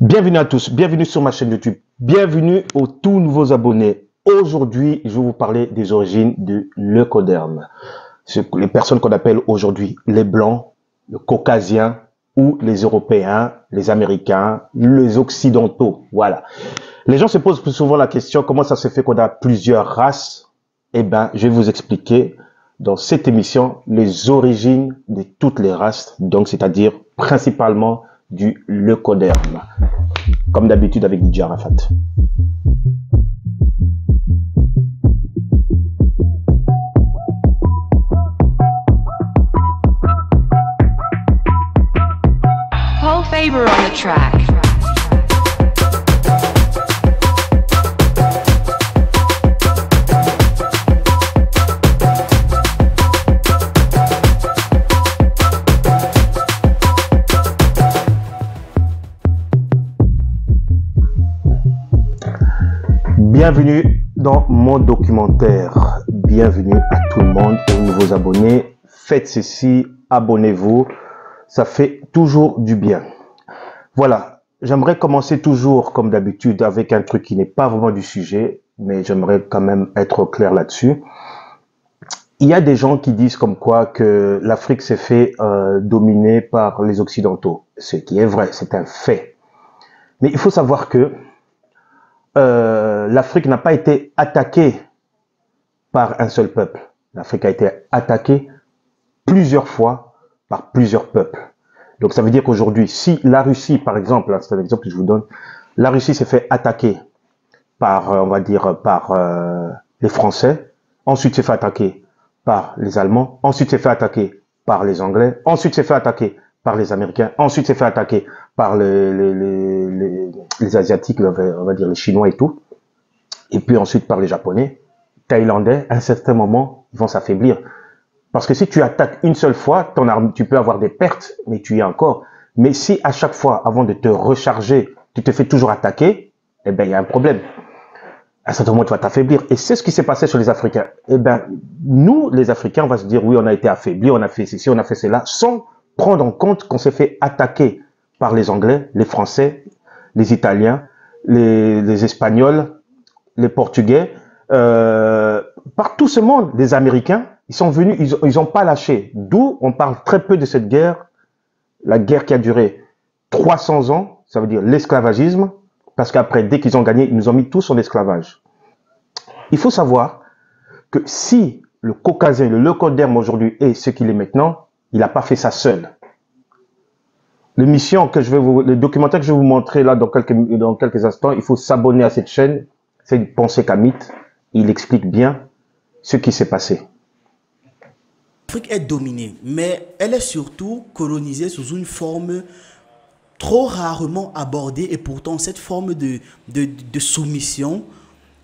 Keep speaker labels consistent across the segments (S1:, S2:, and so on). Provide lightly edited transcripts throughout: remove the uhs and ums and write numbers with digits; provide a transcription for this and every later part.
S1: Bienvenue à tous, bienvenue sur ma chaîne YouTube, bienvenue aux tout nouveaux abonnés. Aujourd'hui, je vais vous parler des origines de l'eucoderme. Les personnes qu'on appelle aujourd'hui les Blancs, les Caucasiens ou les Européens, les Américains, les Occidentaux. Voilà. Les gens se posent plus souvent la question, comment ça se fait qu'on a plusieurs races? Eh bien, je vais vous expliquer dans cette émission les origines de toutes les races, donc c'est-à-dire principalement du leucoderme. Comme d'habitude avec DJ Arafat.
S2: Paul Faber on the track.
S1: Bienvenue dans mon documentaire. Bienvenue à tout le monde, aux nouveaux abonnés. Faites ceci, abonnez-vous. Ça fait toujours du bien. Voilà, j'aimerais commencer toujours comme d'habitude avec un truc qui n'est pas vraiment du sujet, mais j'aimerais quand même être clair là-dessus. Il y a des gens qui disent comme quoi que l'Afrique s'est fait dominer par les Occidentaux. Ce qui est vrai, c'est un fait. Mais il faut savoir que l'Afrique n'a pas été attaquée par un seul peuple. L'Afrique a été attaquée plusieurs fois par plusieurs peuples. Donc ça veut dire qu'aujourd'hui, si la Russie, par exemple, c'est un exemple que je vous donne, la Russie s'est fait attaquer par, on va dire, par les Français, ensuite s'est fait attaquer par les Allemands, ensuite s'est fait attaquer par les Anglais, ensuite s'est fait attaquer par les Américains, ensuite s'est fait attaquer par les Asiatiques, on va dire les Chinois et tout, et puis ensuite par les Japonais, Thaïlandais, à un certain moment, ils vont s'affaiblir. Parce que si tu attaques une seule fois, ton arme, tu peux avoir des pertes, mais tu y es encore. Mais si à chaque fois, avant de te recharger, tu te fais toujours attaquer, eh ben il y a un problème. À un certain moment, tu vas t'affaiblir. Et c'est ce qui s'est passé sur les Africains. Eh ben, nous, les Africains, on va se dire, oui, on a été affaiblis, on a fait ceci, on a fait cela, sans prendre en compte qu'on s'est fait attaquer par les Anglais, les Français, les Italiens, les Espagnols, les Portugais, par tout ce monde, les Américains, ils sont venus, ils ont pas lâché. D'où on parle très peu de cette guerre, la guerre qui a duré 300 ans, ça veut dire l'esclavagisme, parce qu'après, dès qu'ils ont gagné, ils nous ont mis tous en esclavage. Il faut savoir que si le Caucasien, le leucoderme aujourd'hui est ce qu'il est maintenant, il n'a pas fait ça seul. Le documentaire que je vais vous montrer là dans quelques instants, il faut s'abonner à cette chaîne, c'est Pensée Kamite. Il explique bien ce qui s'est passé.
S3: L'Afrique est dominée, mais elle est surtout colonisée sous une forme trop rarement abordée, et pourtant cette forme de soumission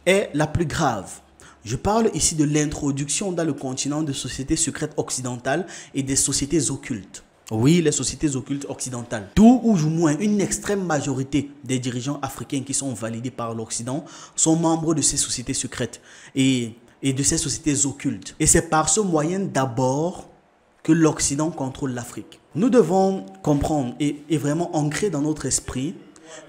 S3: est la plus grave. Je parle ici de l'introduction dans le continent de sociétés secrètes occidentales et des sociétés occultes. Oui, les sociétés occultes occidentales. Tout ou du moins une extrême majorité des dirigeants africains qui sont validés par l'Occident sont membres de ces sociétés secrètes et de ces sociétés occultes. Et c'est par ce moyen d'abord que l'Occident contrôle l'Afrique. Nous devons comprendre et vraiment ancrer dans notre esprit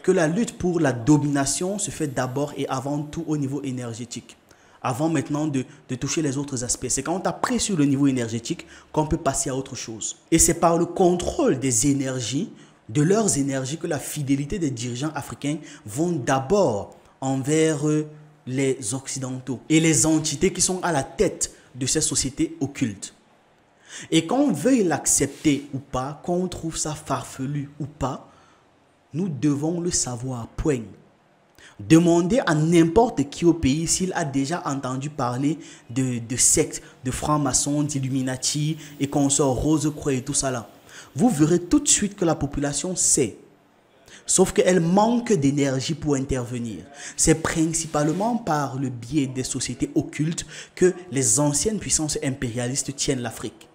S3: que la lutte pour la domination se fait d'abord et avant tout au niveau énergétique. Avant maintenant de toucher les autres aspects. C'est quand on a pris sur le niveau énergétique qu'on peut passer à autre chose. Et c'est par le contrôle des énergies, de leurs énergies, que la fidélité des dirigeants africains vont d'abord envers les Occidentaux et les entités qui sont à la tête de ces sociétés occultes. Et qu'on veuille l'accepter ou pas, qu'on trouve ça farfelu ou pas, nous devons le savoir, point. Demandez à n'importe qui au pays s'il a déjà entendu parler de sectes, de francs-maçons, d'Illuminati et consorts Rose-Croix et tout ça là. Vous verrez tout de suite que la population sait. Sauf qu'elle manque d'énergie pour intervenir. C'est principalement par le biais des sociétés occultes que les anciennes puissances impérialistes tiennent l'Afrique.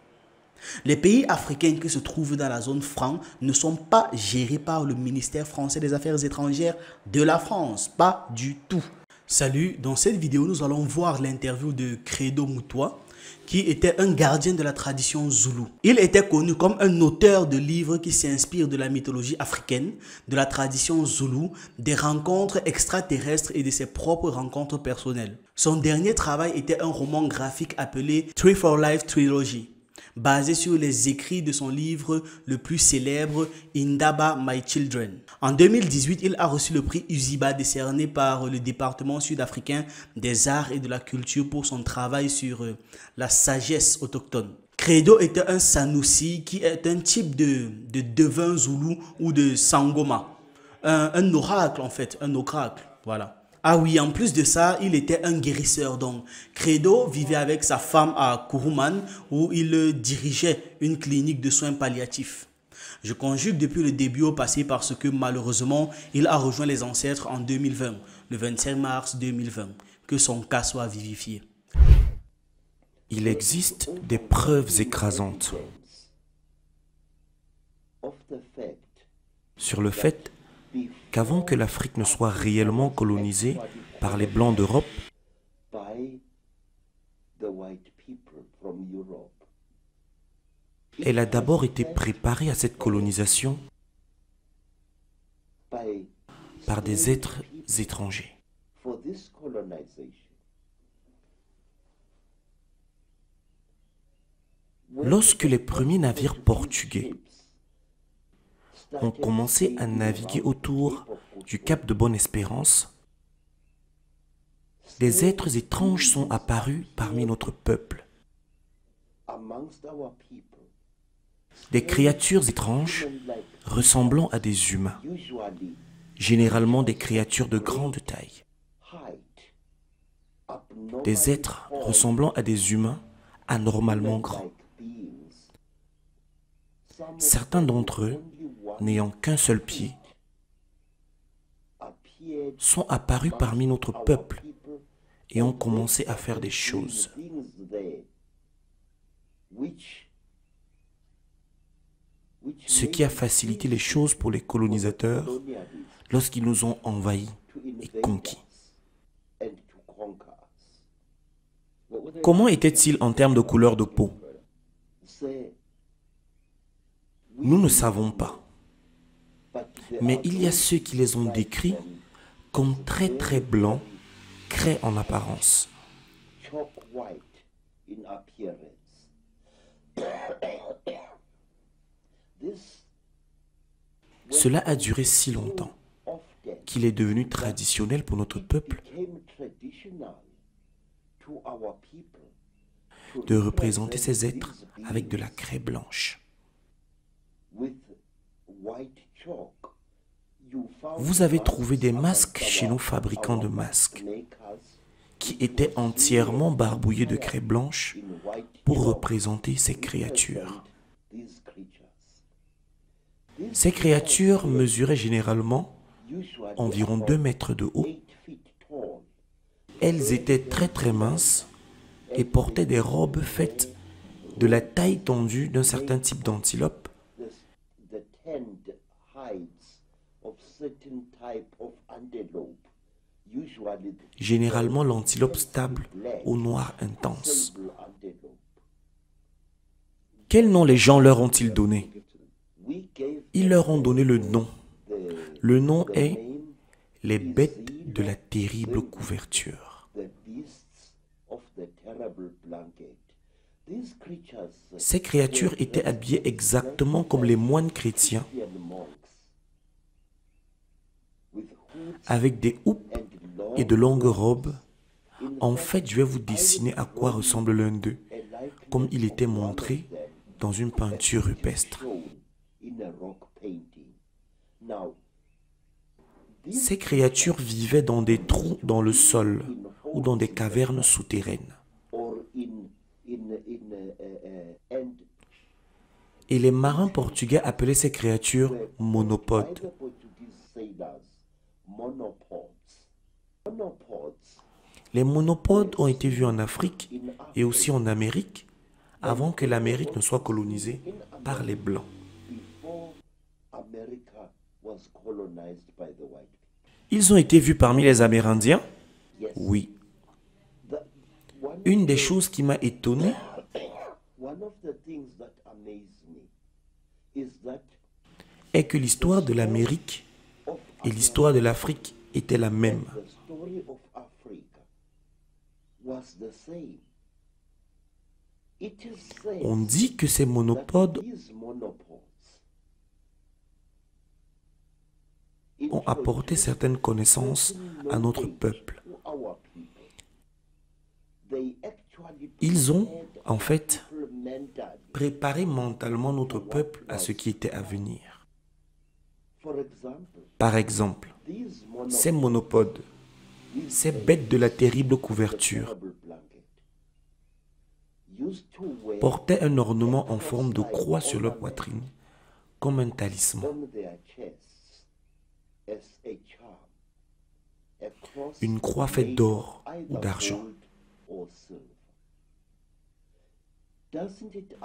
S3: Les pays africains qui se trouvent dans la zone franc ne sont pas gérés par le ministère français des Affaires étrangères de la France. Pas du tout. Salut, dans cette vidéo, nous allons voir l'interview de Credo Mutwa qui était un gardien de la tradition zoulou. Il était connu comme un auteur de livres qui s'inspire de la mythologie africaine, de la tradition zoulou, des rencontres extraterrestres et de ses propres rencontres personnelles. Son dernier travail était un roman graphique appelé Tree for Life Trilogy, basé sur les écrits de son livre le plus célèbre, Indaba My Children. En 2018, il a reçu le prix Uziba décerné par le département sud-africain des arts et de la culture pour son travail sur la sagesse autochtone. Credo était un Sanoussi qui est un type de devin zoulou ou de sangoma. Un oracle en fait, un oracle, voilà. Ah oui, en plus de ça, il était un guérisseur. Donc, Credo vivait avec sa femme à Kuruman où il dirigeait une clinique de soins palliatifs. Je conjugue depuis le début au passé parce que malheureusement, il a rejoint les ancêtres en 2020, le 25 mars 2020. Que son cas soit vivifié.
S4: Il existe des preuves écrasantes sur le fait qu'avant que l'Afrique ne soit réellement colonisée par les Blancs d'Europe, elle a d'abord été préparée à cette colonisation par des êtres étrangers. Lorsque les premiers navires portugais ont commencé à naviguer autour du cap de Bonne-Espérance, des êtres étranges sont apparus parmi notre peuple. Des créatures étranges ressemblant à des humains, généralement des créatures de grande taille. Des êtres ressemblant à des humains anormalement grands. Certains d'entre eux, n'ayant qu'un seul pied, sont apparus parmi notre peuple et ont commencé à faire des choses. Ce qui a facilité les choses pour les colonisateurs lorsqu'ils nous ont envahis et conquis. Comment étaient-ils en termes de couleur de peau? Nous ne savons pas. Mais il y a ceux qui les ont décrits comme très blancs, craies en apparence. Cela a duré si longtemps qu'il est devenu traditionnel pour notre peuple de représenter ces êtres avec de la craie blanche. Vous avez trouvé des masques chez nos fabricants de masques qui étaient entièrement barbouillés de craie blanche pour représenter ces créatures. Ces créatures mesuraient généralement environ 2 mètres de haut. Elles étaient très minces et portaient des robes faites de la taille tendue d'un certain type d'antilope. Généralement l'antilope stable au noir intense. Quel nom les gens leur ont-ils donné? Ils leur ont donné le nom. Le nom est les bêtes de la terrible couverture. Ces créatures étaient habillées exactement comme les moines chrétiens, avec des houppes et de longues robes. En fait, je vais vous dessiner à quoi ressemble l'un d'eux, comme il était montré dans une peinture rupestre. Ces créatures vivaient dans des trous dans le sol ou dans des cavernes souterraines. Et les marins portugais appelaient ces créatures monopodes. Les monopodes ont été vus en Afrique et aussi en Amérique avant que l'Amérique ne soit colonisée par les Blancs. Ils ont été vus parmi les Amérindiens? Oui. Une des choses qui m'a étonné est que l'histoire de l'Amérique et l'histoire de l'Afrique étaient la même. On dit que ces monopodes ont apporté certaines connaissances à notre peuple. Ils ont, en fait, préparé mentalement notre peuple à ce qui était à venir. Par exemple, ces monopodes, ces bêtes de la terrible couverture, portaient un ornement en forme de croix sur leur poitrine, comme un talisman. Une croix faite d'or ou d'argent.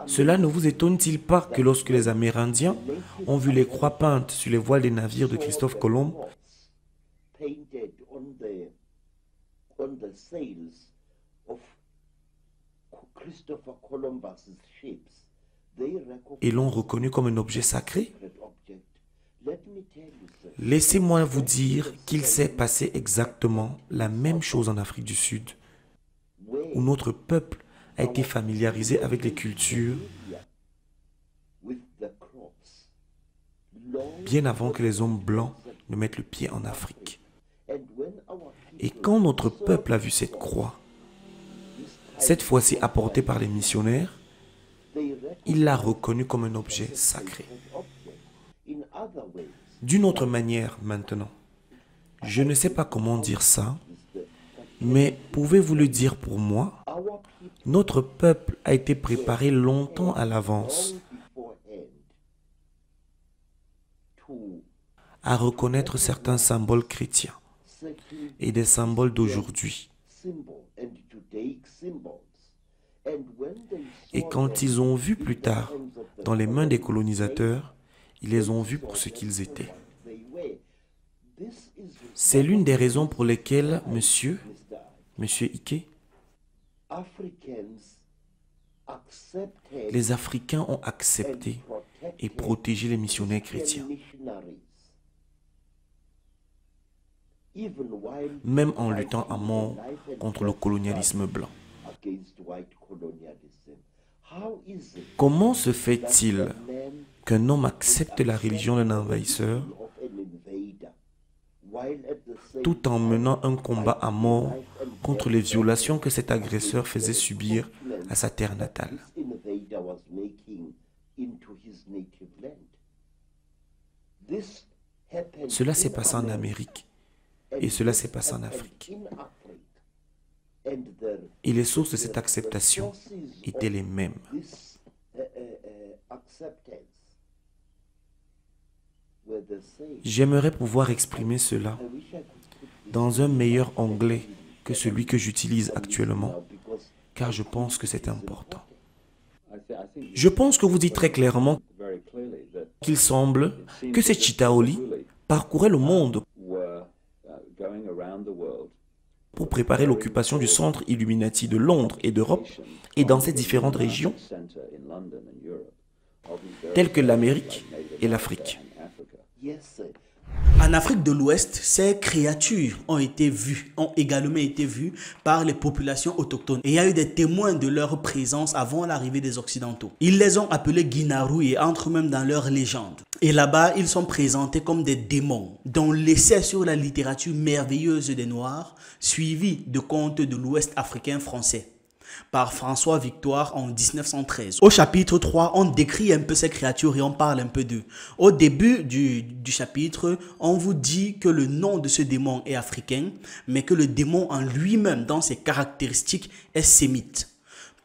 S4: Cela ne vous étonne-t-il pas que lorsque les Amérindiens ont vu les croix peintes sur les voiles des navires de Christophe Colomb, et l'ont reconnu comme un objet sacré? Laissez-moi vous dire qu'il s'est passé exactement la même chose en Afrique du Sud, où notre peuple a été familiarisé avec les cultures bien avant que les hommes blancs ne mettent le pied en Afrique. Et quand notre peuple a vu cette croix, cette fois-ci apportée par les missionnaires, il l'a reconnue comme un objet sacré. D'une autre manière maintenant, je ne sais pas comment dire ça, mais pouvez-vous le dire pour moi? Notre peuple a été préparé longtemps à l'avance à reconnaître certains symboles chrétiens et des symboles d'aujourd'hui. Et quand ils ont vu plus tard dans les mains des colonisateurs, ils les ont vus pour ce qu'ils étaient. C'est l'une des raisons pour lesquelles, Monsieur Ike, les Africains ont accepté et protégé les missionnaires chrétiens, même en luttant à mort contre le colonialisme blanc. Comment se fait-il qu'un homme accepte la religion d'un envahisseur tout en menant un combat à mort contre les violations que cet agresseur faisait subir à sa terre natale? Cela s'est passé en Amérique et cela s'est passé en Afrique. Et les sources de cette acceptation étaient les mêmes. J'aimerais pouvoir exprimer cela dans un meilleur anglais que celui que j'utilise actuellement, car je pense que c'est important. Je pense que vous dites très clairement qu'il semble que ces Chitaoli parcouraient le monde pour préparer l'occupation du centre Illuminati de Londres et d'Europe et dans ces différentes régions, telles que l'Amérique et l'Afrique.
S3: En Afrique de l'Ouest, ces créatures ont également été vues par les populations autochtones. Et il y a eu des témoins de leur présence avant l'arrivée des Occidentaux. Ils les ont appelés Guinaru et entrent même dans leur légende. Et là-bas, ils sont présentés comme des démons, dont l'essai sur la littérature merveilleuse des Noirs, suivi de contes de l'Ouest africain français, par François Victoire en 1913. Au chapitre 3, on décrit un peu ces créatures et on parle un peu d'eux. Au début du chapitre, on vous dit que le nom de ce démon est africain, mais que le démon en lui-même, dans ses caractéristiques, est sémite.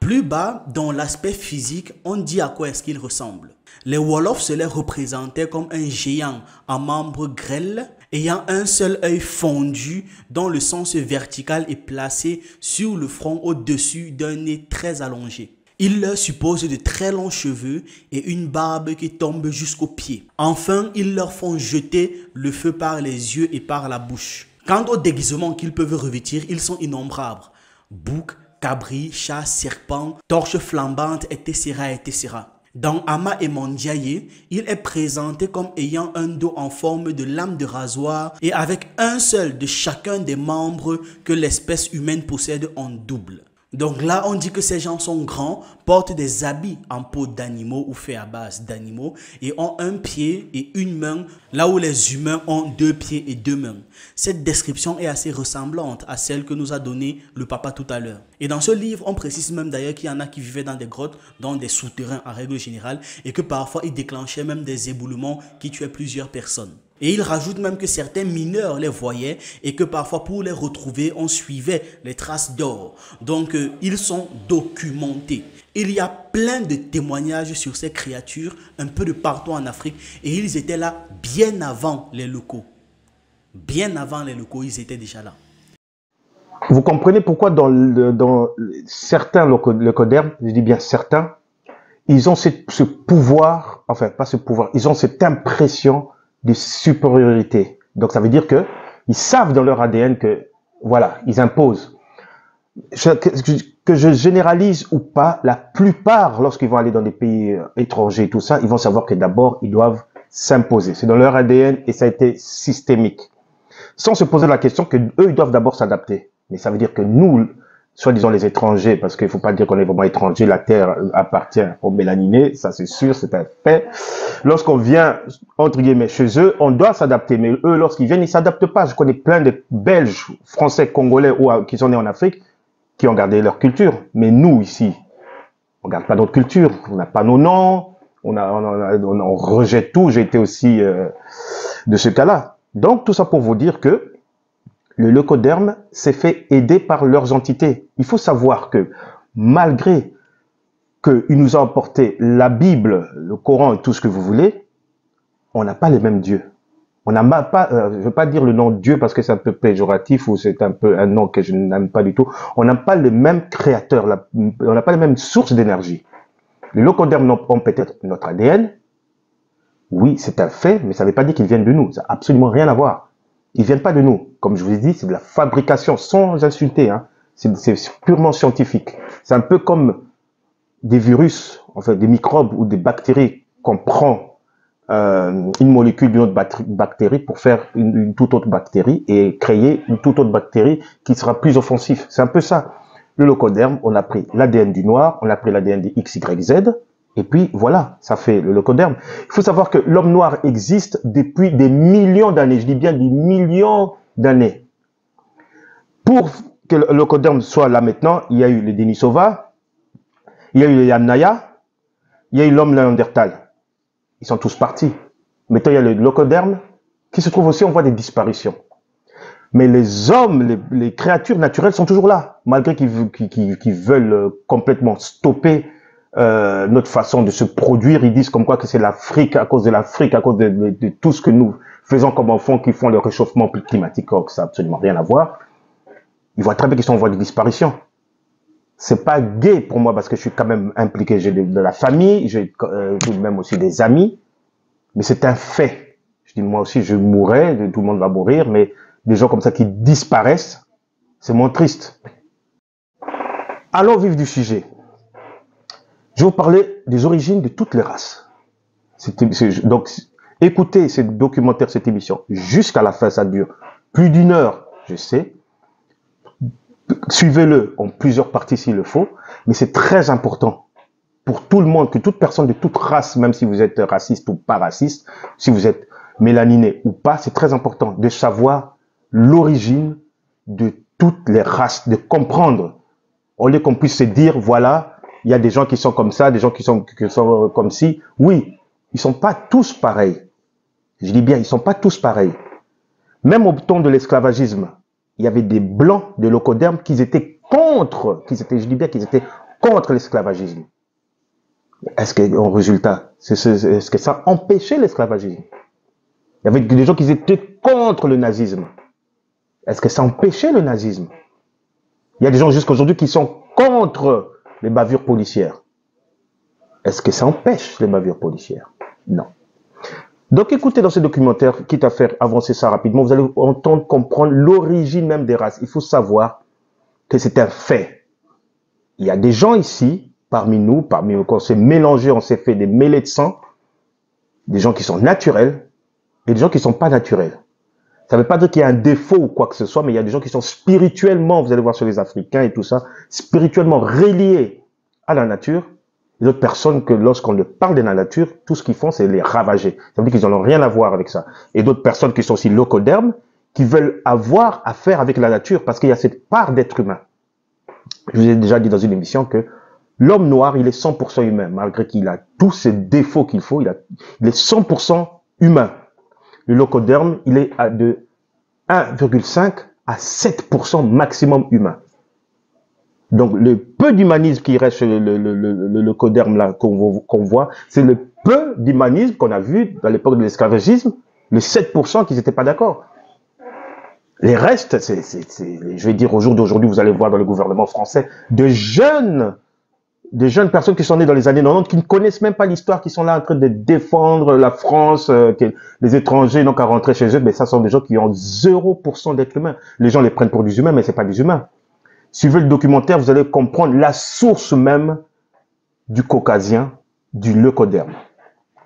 S3: Plus bas, dans l'aspect physique, on dit à quoi est-ce qu'il ressemble. Les Wolofs se les représentaient comme un géant à membres grêles, ayant un seul œil fondu dont le sens vertical est placé sur le front au-dessus d'un nez très allongé. Il leur suppose de très longs cheveux et une barbe qui tombe jusqu'aux pieds. Enfin, ils leur font jeter le feu par les yeux et par la bouche. Quant aux déguisements qu'ils peuvent revêtir, ils sont innombrables. Boucs, cabri, chat, serpent, torche flambante, etc., etc. Dans Ama et Mondiaye, il est présenté comme ayant un dos en forme de lame de rasoir et avec un seul de chacun des membres que l'espèce humaine possède en double. Donc là, on dit que ces gens sont grands, portent des habits en peau d'animaux ou faits à base d'animaux et ont un pied et une main, là où les humains ont 2 pieds et 2 mains. Cette description est assez ressemblante à celle que nous a donnée le papa tout à l'heure. Et dans ce livre, on précise même d'ailleurs qu'il y en a qui vivaient dans des grottes, dans des souterrains en règle générale, et que parfois ils déclenchaient même des éboulements qui tuaient plusieurs personnes. Et il rajoute même que certains mineurs les voyaient et que parfois pour les retrouver, on suivait les traces d'or. Donc ils sont documentés. Il y a plein de témoignages sur ces créatures un peu de partout en Afrique et ils étaient là bien avant les locaux. Bien avant les locaux, ils étaient déjà là.
S1: Vous comprenez pourquoi dans certains leucodermes, je dis bien certains, ils ont ce pouvoir, enfin pas ce pouvoir, ils ont cette impression de supériorité. Donc ça veut dire que ils savent dans leur ADN que voilà, ils imposent. Que je généralise ou pas, la plupart, lorsqu'ils vont aller dans des pays étrangers, tout ça, ils vont savoir que d'abord ils doivent s'imposer. C'est dans leur ADN et ça a été systémique. Sans se poser la question que eux ils doivent d'abord s'adapter. Mais ça veut dire que nous, soi-disant les étrangers, parce qu'il ne faut pas dire qu'on est vraiment étranger, la terre appartient aux mélaninés, ça c'est sûr, c'est un fait. Lorsqu'on vient, entre guillemets, chez eux, on doit s'adapter, mais eux, lorsqu'ils viennent, ils ne s'adaptent pas. Je connais plein de Belges, Français, Congolais, qui sont nés en Afrique, qui ont gardé leur culture. Mais nous, ici, on ne garde pas notre culture, on n'a pas nos noms, on rejette tout. J'ai été aussi de ce cas-là. Donc, tout ça pour vous dire que le leucoderme s'est fait aider par leurs entités. Il faut savoir que malgré qu'il nous a apporté la Bible, le Coran et tout ce que vous voulez, on n'a pas les mêmes dieux. On n'a pas, je ne veux pas dire le nom Dieu parce que c'est un peu péjoratif ou c'est un peu un nom que je n'aime pas du tout. On n'a pas les mêmes créateurs, on n'a pas les mêmes sources d'énergie. Les leucodermes ont peut-être notre ADN. Oui, c'est un fait, mais ça ne veut pas dire qu'ils viennent de nous. Ça n'a absolument rien à voir. Ils ne viennent pas de nous. Comme je vous ai dit, c'est de la fabrication, sans insulter. Hein. C'est purement scientifique. C'est un peu comme des virus, enfin des microbes ou des bactéries qu'on prend une molécule d'une autre bactérie pour faire une toute autre bactérie et créer une toute autre bactérie qui sera plus offensive. C'est un peu ça. Le leucoderme, on a pris l'ADN du noir, on a pris l'ADN des XYZ, et puis voilà, ça fait le leucoderme. Il faut savoir que l'homme noir existe depuis des millions d'années, je dis bien des millions d'années. Pour que le leucoderme soit là maintenant, il y a eu les Denisova, il y a eu les Yamnaya, il y a eu l'homme néandertal. Ils sont tous partis. Maintenant, il y a le leucoderme qui se trouve aussi, on voit des disparitions. Mais les hommes, les créatures naturelles sont toujours là, malgré qu'ils veulent complètement stopper notre façon de se produire. Ils disent comme quoi que c'est l'Afrique, à cause de l'Afrique, à cause de tout ce que nous faisons comme enfants qui font le réchauffement climatique, or que ça n'a absolument rien à voir. Ils voient très bien qu'ils sont en voie de disparition. C'est pas gai pour moi parce que je suis quand même impliqué, j'ai de la famille, j'ai tout de même aussi des amis, mais c'est un fait. Je dis moi aussi je mourrai, tout le monde va mourir, mais des gens comme ça qui disparaissent, c'est moins triste. Allons au vif du sujet. Je vais vous parler des origines de toutes les races. Donc, écoutez ce documentaire, cette émission, jusqu'à la fin, ça dure plus d'1 heure, je sais. Suivez-le en plusieurs parties s'il le faut, mais c'est très important pour tout le monde, que toute personne de toute race, même si vous êtes raciste ou pas raciste, si vous êtes mélaniné ou pas, c'est très important de savoir l'origine de toutes les races, de comprendre, au lieu qu'on puisse se dire, voilà, il y a des gens qui sont comme ça, des gens qui sont comme ci. Oui, ils sont pas tous pareils. Je dis bien, ils sont pas tous pareils. Même au temps de l'esclavagisme, il y avait des blancs de leucoderme qui étaient contre, je dis bien qu'ils étaient contre l'esclavagisme. Est-ce que, en résultat, est-ce que ça empêchait l'esclavagisme? Il y avait des gens qui étaient contre le nazisme. Est-ce que ça empêchait le nazisme? Il y a des gens jusqu'à aujourd'hui qui sont contre les bavures policières. Est-ce que ça empêche les bavures policières? Non. Donc écoutez dans ce documentaire, quitte à faire avancer ça rapidement, vous allez entendre comprendre l'origine même des races. Il faut savoir que c'est un fait. il y a des gens ici, parmi nous, quand on s'est mélangé, on s'est fait des mêlées de sang, des gens qui sont naturels et des gens qui ne sont pas naturels. Ça ne veut pas dire qu'il y a un défaut ou quoi que ce soit, mais il y a des gens qui sont spirituellement, vous allez voir sur les Africains et tout ça, spirituellement reliés à la nature. Et d'autres personnes que lorsqu'on leur parle de la nature, tout ce qu'ils font, c'est les ravager. Ça veut dire qu'ils n'ont rien à voir avec ça. Et d'autres personnes qui sont aussi locodermes, qui veulent avoir affaire avec la nature parce qu'il y a cette part d'être humain. Je vous ai déjà dit dans une émission que l'homme noir, il est 100% humain, malgré qu'il a tous ces défauts qu'il faut, il est 100% humain. Le locoderme, il est de 1,5 à 7% maximum humain. Donc, le peu d'humanisme qui reste chez le locoderme là qu'on voit, c'est le peu d'humanisme qu'on a vu dans l'époque de l'esclavagisme, le 7% qui n'étaient pas d'accord. Les restes, je vais dire au jour d'aujourd'hui, vous allez voir dans le gouvernement français, de jeunes personnes qui sont nées dans les années 90, qui ne connaissent même pas l'histoire, qui sont là en train de défendre la France, que les étrangers n'ont qu'à rentrer chez eux, mais ça sont des gens qui ont 0% d'êtres humains. Les gens les prennent pour des humains, mais c'est pas des humains. Suivez le documentaire, vous allez comprendre la source même du caucasien, du leucoderme.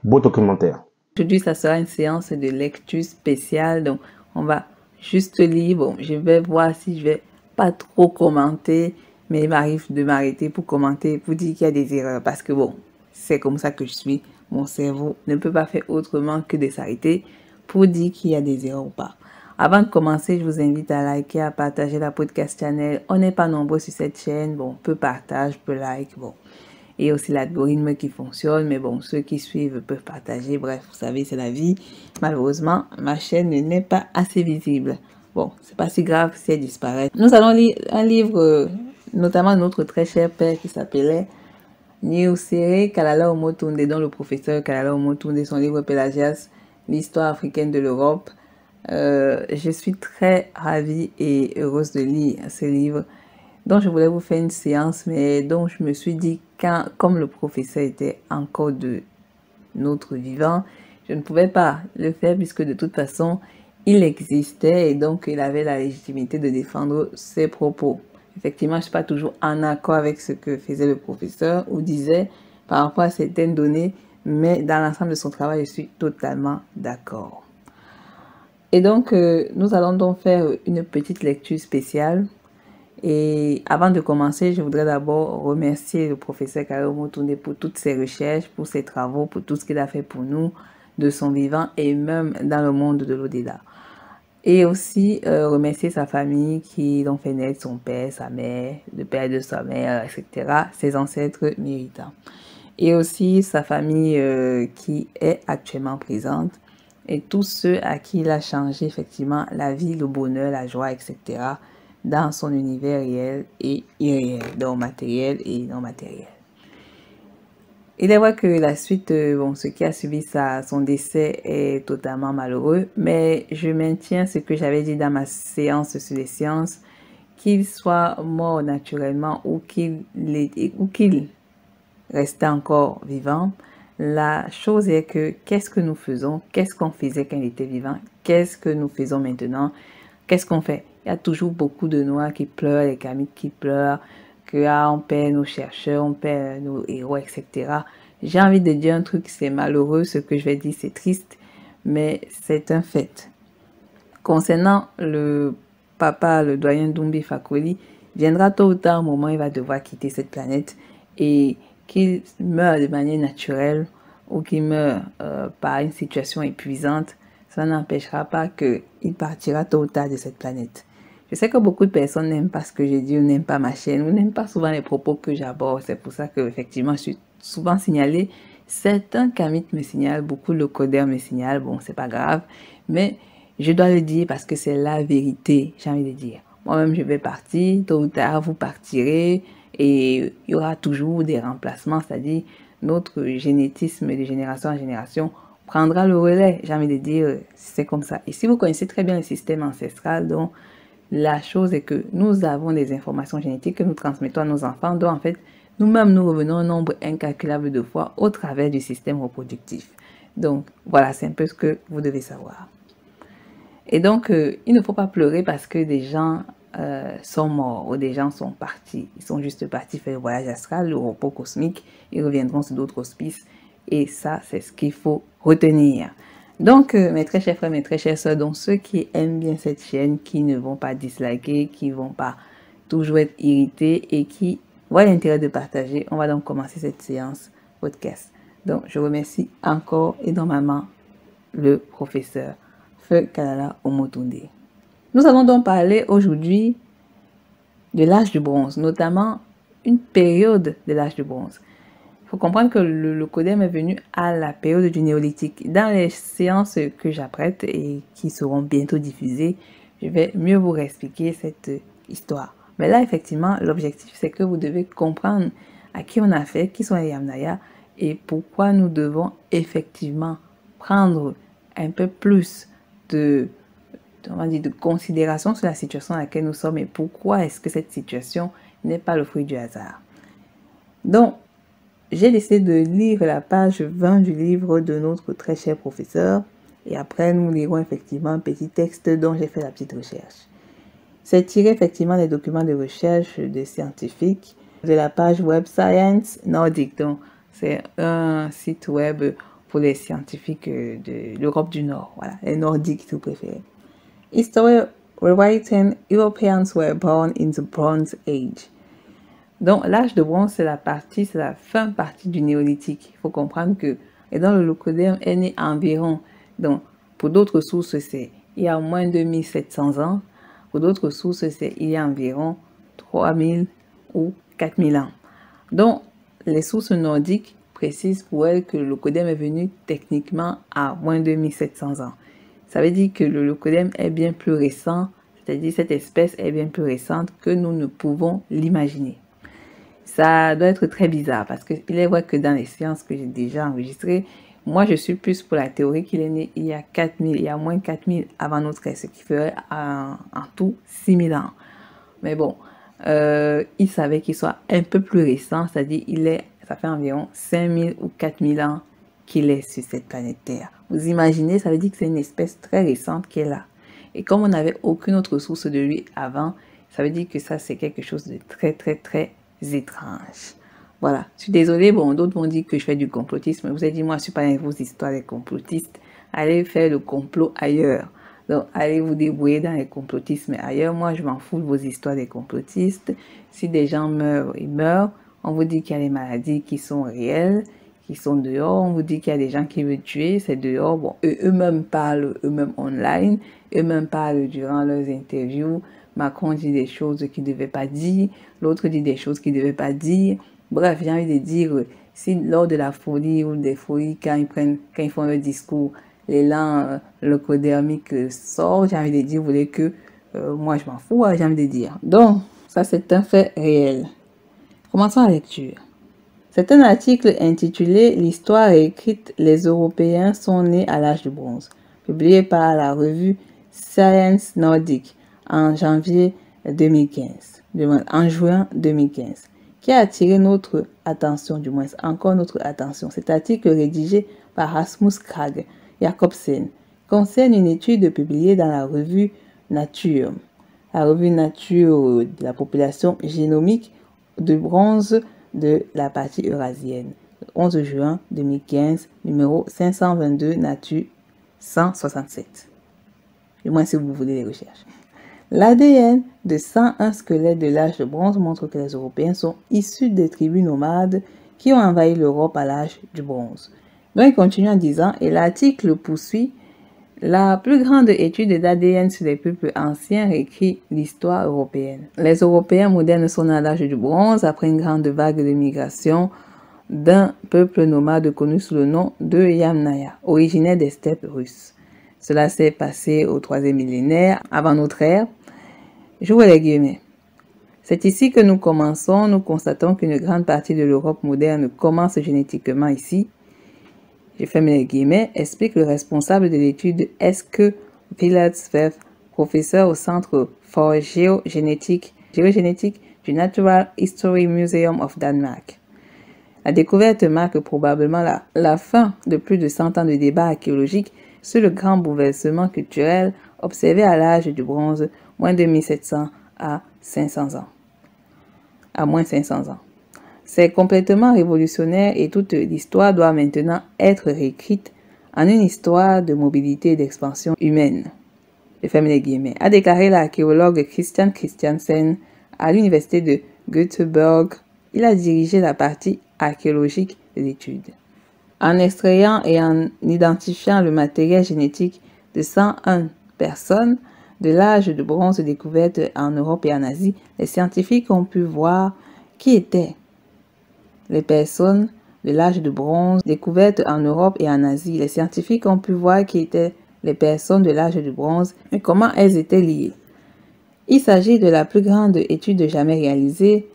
S1: Beau documentaire.
S5: Aujourd'hui, ça sera une séance de lecture spéciale, donc on va juste lire. Bon, je vais voir si je vais pas trop commenter, mais il m'arrive de m'arrêter pour commenter, pour dire qu'il y a des erreurs, parce que bon, c'est comme ça que je suis. Mon cerveau ne peut pas faire autrement que de s'arrêter pour dire qu'il y a des erreurs ou pas. Avant de commencer, je vous invite à liker, à partager la podcast channel. On n'est pas nombreux sur cette chaîne. Bon, peu partage, peu like, bon. Et aussi l'algorithme qui fonctionne, mais bon, ceux qui suivent peuvent partager. Bref, vous savez, c'est la vie. Malheureusement, ma chaîne n'est pas assez visible. Bon, c'est pas si grave si elle disparaît. Nous allons lire un livre, notamment de notre très cher père qui s'appelait Niusere Kalala Omotunde, dont le professeur Kalala Omotunde, son livre Pélagias, l'histoire africaine de l'Europe. Je suis très ravie et heureuse de lire ce livre, dont je voulais vous faire une séance, mais dont je me suis dit, comme le professeur était encore de notre vivant, je ne pouvais pas le faire puisque de toute façon, il existait et donc il avait la légitimité de défendre ses propos. Effectivement, je ne suis pas toujours en accord avec ce que faisait le professeur ou disait par rapport à certaines données, mais dans l'ensemble de son travail, je suis totalement d'accord. Et donc, nous allons donc faire une petite lecture spéciale. Et avant de commencer, je voudrais d'abord remercier le professeur Kalala Omotunde pour toutes ses recherches, pour ses travaux, pour tout ce qu'il a fait pour nous, de son vivant et même dans le monde de l'au-delà. Et aussi remercier sa famille qui l'ont fait naître, son père, sa mère, le père de sa mère, etc., ses ancêtres méritants. Et aussi sa famille qui est actuellement présente et tous ceux à qui il a changé effectivement la vie, le bonheur, la joie, etc., dans son univers réel et irréel, donc matériel et non matériel. Il est vrai que la suite, bon, ce qui a suivi son décès est totalement malheureux, mais je maintiens ce que j'avais dit dans ma séance sur les sciences, qu'il soit mort naturellement ou qu'il restait encore vivant. La chose est que qu'est-ce que nous faisons, qu'est-ce qu'on faisait quand il était vivant, qu'est-ce que nous faisons maintenant, qu'est-ce qu'on fait? Il y a toujours beaucoup de Noirs qui pleurent, les Kamites qui pleurent, on perd nos chercheurs, on perd nos héros, etc. J'ai envie de dire un truc, c'est malheureux, ce que je vais dire, c'est triste, mais c'est un fait. Concernant le papa, le doyen Doumbé Fakoli, viendra tôt ou tard un moment, il va devoir quitter cette planète et qu'il meure de manière naturelle ou qu'il meure par une situation épuisante, ça n'empêchera pas qu'il partira tôt ou tard de cette planète. Je sais que beaucoup de personnes n'aiment pas ce que je dis ou n'aiment pas ma chaîne ou n'aiment pas souvent les propos que j'aborde. C'est pour ça que effectivement je suis souvent signalée. Certains Kamites me signalent, beaucoup de codermes me signalent. Bon, c'est pas grave, mais je dois le dire parce que c'est la vérité, j'ai envie de dire. Moi-même, je vais partir, tôt ou tard, vous partirez et il y aura toujours des remplacements, c'est-à-dire notre génétisme de génération en génération prendra le relais, j'ai envie de dire, c'est comme ça. Et si vous connaissez très bien le système ancestral, donc la chose est que nous avons des informations génétiques que nous transmettons à nos enfants, donc en fait, nous-mêmes nous revenons un nombre incalculable de fois au travers du système reproductif. Donc voilà, c'est un peu ce que vous devez savoir. Et donc, il ne faut pas pleurer parce que des gens sont morts ou des gens sont partis. Ils sont juste partis faire le voyage astral, le repos cosmique. Ils reviendront sur d'autres auspices. Et ça, c'est ce qu'il faut retenir. Donc, mes très chers frères, mes très chères sœurs, donc ceux qui aiment bien cette chaîne, qui ne vont pas disliker, qui ne vont pas toujours être irrités et qui voient l'intérêt de partager, on va donc commencer cette séance podcast. Donc, je remercie encore énormément le professeur Feu Kalala Omotunde. Nous allons donc parler aujourd'hui de l'âge du bronze, notamment une période de l'âge du bronze. Il faut comprendre que le codem est venu à la période du néolithique. Dans les séances que j'apprête et qui seront bientôt diffusées, je vais mieux vous réexpliquer cette histoire. Mais là, effectivement, l'objectif, c'est que vous devez comprendre à qui on a affaire, qui sont les Yamnaya et pourquoi nous devons effectivement prendre un peu plus de considération sur la situation dans laquelle nous sommes et pourquoi est-ce que cette situation n'est pas le fruit du hasard. Donc, j'ai décidé de lire la page 20 du livre de notre très cher professeur et après nous lirons effectivement un petit texte dont j'ai fait la petite recherche. C'est tiré effectivement des documents de recherche des scientifiques de la page web Science Nordic. Donc, c'est un site web pour les scientifiques de l'Europe du Nord, voilà, les Nordiques si vous préférez. History rewriting, Europeans were born in the Bronze Age. Donc, l'âge de bronze, c'est la fin partie du néolithique. Il faut comprendre que, et dans le Locodème est né environ, donc, pour d'autres sources, c'est il y a au moins 2700 ans. Pour d'autres sources, c'est il y a environ 3000 ou 4000 ans. Donc, les sources nordiques précisent pour elles que le Locodème est venu techniquement à moins de 2700 ans. Ça veut dire que le Locodème est bien plus récent, c'est-à-dire cette espèce est bien plus récente que nous ne pouvons l'imaginer. Ça doit être très bizarre parce qu'il est vrai que dans les séances que j'ai déjà enregistrées, moi je suis plus pour la théorie qu'il est né il y a moins 4000 avant notre ère, ce qui ferait en tout 6000 ans. Mais bon, il savait qu'il soit un peu plus récent, c'est-à-dire ça fait environ 5000 ou 4000 ans qu'il est sur cette planète Terre. Vous imaginez, ça veut dire que c'est une espèce très récente qui est là. Et comme on n'avait aucune autre source de lui avant, ça veut dire que ça c'est quelque chose de très très très étrange. Voilà, je suis désolée, bon, d'autres vont dire que je fais du complotisme. Vous avez dit, moi, je suis pas dans vos histoires des complotistes. Allez faire le complot ailleurs. Donc, allez vous débrouiller dans les complotismes ailleurs. Moi, je m'en fous de vos histoires des complotistes. Si des gens meurent, ils meurent. On vous dit qu'il y a des maladies qui sont réelles, qui sont dehors. On vous dit qu'il y a des gens qui veulent tuer, c'est dehors. Bon, eux-mêmes parlent, eux-mêmes online. Eux-mêmes parlent durant leurs interviews. Macron dit des choses qu'il ne devait pas dire, l'autre dit des choses qu'il ne devait pas dire. Bref, j'ai envie de dire, si lors de la folie ou des folies, quand ils font leur discours, l'élan leucodermique sort, j'ai envie de dire, vous voulez que moi je m'en fous, j'ai envie de dire. Donc, ça c'est un fait réel. Commençons la lecture. C'est un article intitulé « L'histoire est écrite, les Européens sont nés à l'âge du bronze », publié par la revue Science Nordic en janvier 2015, en juin 2015, qui a attiré notre attention, du moins encore notre attention. Cet article rédigé par Rasmus Krag Jacobsen concerne une étude publiée dans la revue Nature, de la population génomique de bronze de la partie eurasienne, le 11 juin 2015, numéro 522, Nature 167. Du moins si vous voulez les recherches. L'ADN de 101 squelettes de l'âge de bronze montre que les Européens sont issus des tribus nomades qui ont envahi l'Europe à l'âge du bronze. Donc il continue en disant, et l'article poursuit, la plus grande étude d'ADN sur les peuples anciens réécrit l'histoire européenne. Les Européens modernes sont nés à l'âge du bronze après une grande vague de migration d'un peuple nomade connu sous le nom de Yamnaya, originaire des steppes russes. Cela s'est passé au 3e millénaire avant notre ère. J'ouvre les guillemets. C'est ici que nous commençons. Nous constatons qu'une grande partie de l'Europe moderne commence génétiquement ici. Je ferme les guillemets. Explique le responsable de l'étude Eske Villetsvef, professeur au Centre for géogénétique du Natural History Museum of Denmark. La découverte marque probablement la fin de plus de 100 ans de débats archéologiques sur le grand bouleversement culturel observé à l'âge du bronze, moins de 1700 à 500 ans. À moins 500 ans. C'est complètement révolutionnaire et toute l'histoire doit maintenant être réécrite en une histoire de mobilité et d'expansion humaine. Je ferme les guillemets. A déclaré l'archéologue Christian Christiansen à l'université de Göteborg. Il a dirigé la partie archéologique de l'étude. En extrayant et en identifiant le matériel génétique de 101 personnes de l'âge de bronze découvertes en Europe et en Asie, les scientifiques ont pu voir qui étaient les personnes de l'âge de bronze découvertes en Europe et en Asie. Les scientifiques ont pu voir qui étaient les personnes de l'âge de bronze et comment elles étaient liées. Il s'agit de la plus grande étude jamais réalisée,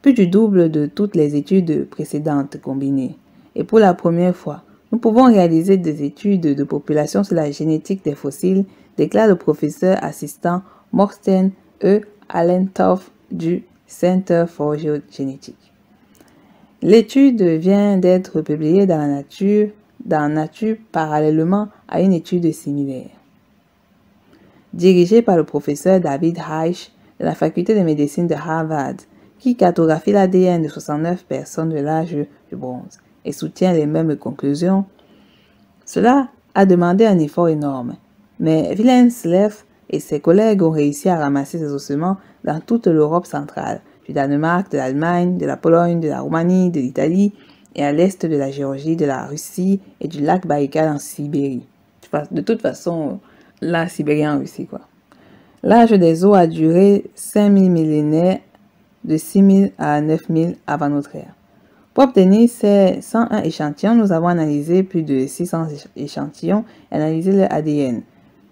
S5: plus du double de toutes les études précédentes combinées. Et pour la première fois, nous pouvons réaliser des études de population sur la génétique des fossiles, déclare le professeur assistant Morten E. Allentoft du Center for Geogenetics. L'étude vient d'être publiée dans Nature parallèlement à une étude similaire. Dirigée par le professeur David Reich de la faculté de médecine de Harvard, qui cartographie l'ADN de 69 personnes de l'âge du bronze et soutient les mêmes conclusions. Cela a demandé un effort énorme, mais Wilhelm Sleff et ses collègues ont réussi à ramasser ces ossements dans toute l'Europe centrale, du Danemark, de l'Allemagne, de la Pologne, de la Roumanie, de l'Italie et à l'est de la Géorgie, de la Russie et du lac Baïkal en Sibérie. De toute façon, la Sibérie en Russie, quoi. L'âge des eaux a duré 5000 millénaires, de 6000 à 9000 avant notre ère. Pour obtenir ces 101 échantillons, nous avons analysé plus de 600 échantillons et analysé leur ADN.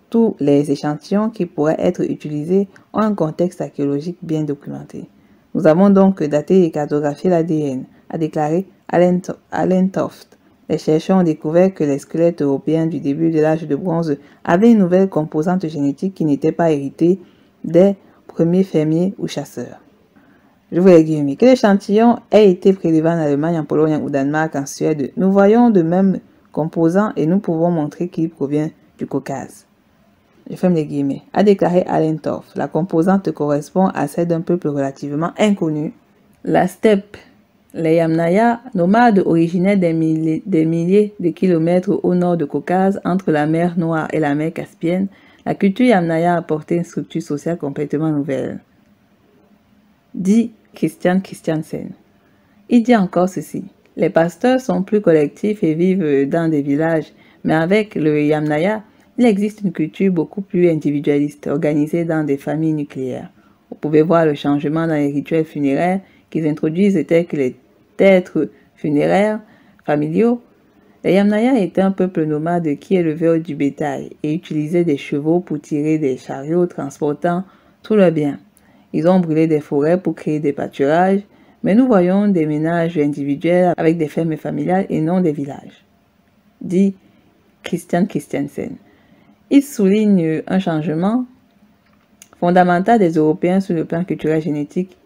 S5: Tous les échantillons qui pourraient être utilisés ont un contexte archéologique bien documenté. Nous avons donc daté et cartographié l'ADN, a déclaré Allentoft. Les chercheurs ont découvert que les squelettes européens du début de l'âge de bronze avaient une nouvelle composante génétique qui n'était pas héritée des premiers fermiers ou chasseurs. Je vous les guillemets. Que l'échantillon ait été prélevé en Allemagne, en Pologne, au Danemark, en Suède, nous voyons de mêmes composants et nous pouvons montrer qu'il provient du Caucase. Je ferme les guillemets. A déclaré Allentoft. La composante correspond à celle d'un peuple relativement inconnu, la steppe. Les Yamnaya, nomades originaires des milliers de kilomètres au nord du Caucase, entre la mer Noire et la mer Caspienne, la culture Yamnaya a apporté une structure sociale complètement nouvelle. Dit Christian Christiansen. Il dit encore ceci. Les pasteurs sont plus collectifs et vivent dans des villages, mais avec le Yamnaya, il existe une culture beaucoup plus individualiste, organisée dans des familles nucléaires. Vous pouvez voir le changement dans les rituels funéraires qu'ils introduisent tels que les êtres funéraires familiaux. Les Yamnaya étaient un peuple nomade qui élevait du bétail et utilisait des chevaux pour tirer des chariots transportant tout leur bien. Ils ont brûlé des forêts pour créer des pâturages, mais nous voyons des ménages individuels avec des fermes familiales et non des villages. Dit Christian Christiansen. Il souligne un changement fondamental des Européens sur le plan culturel génétique.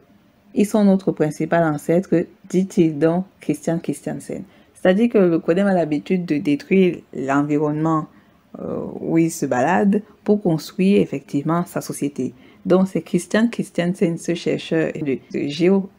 S5: Ils sont notre principal ancêtre, dit-il donc Christian Christiansen. C'est-à-dire que le Codem a l'habitude de détruire l'environnement où il se balade pour construire effectivement sa société. Donc c'est Christian Christiansen, ce chercheur de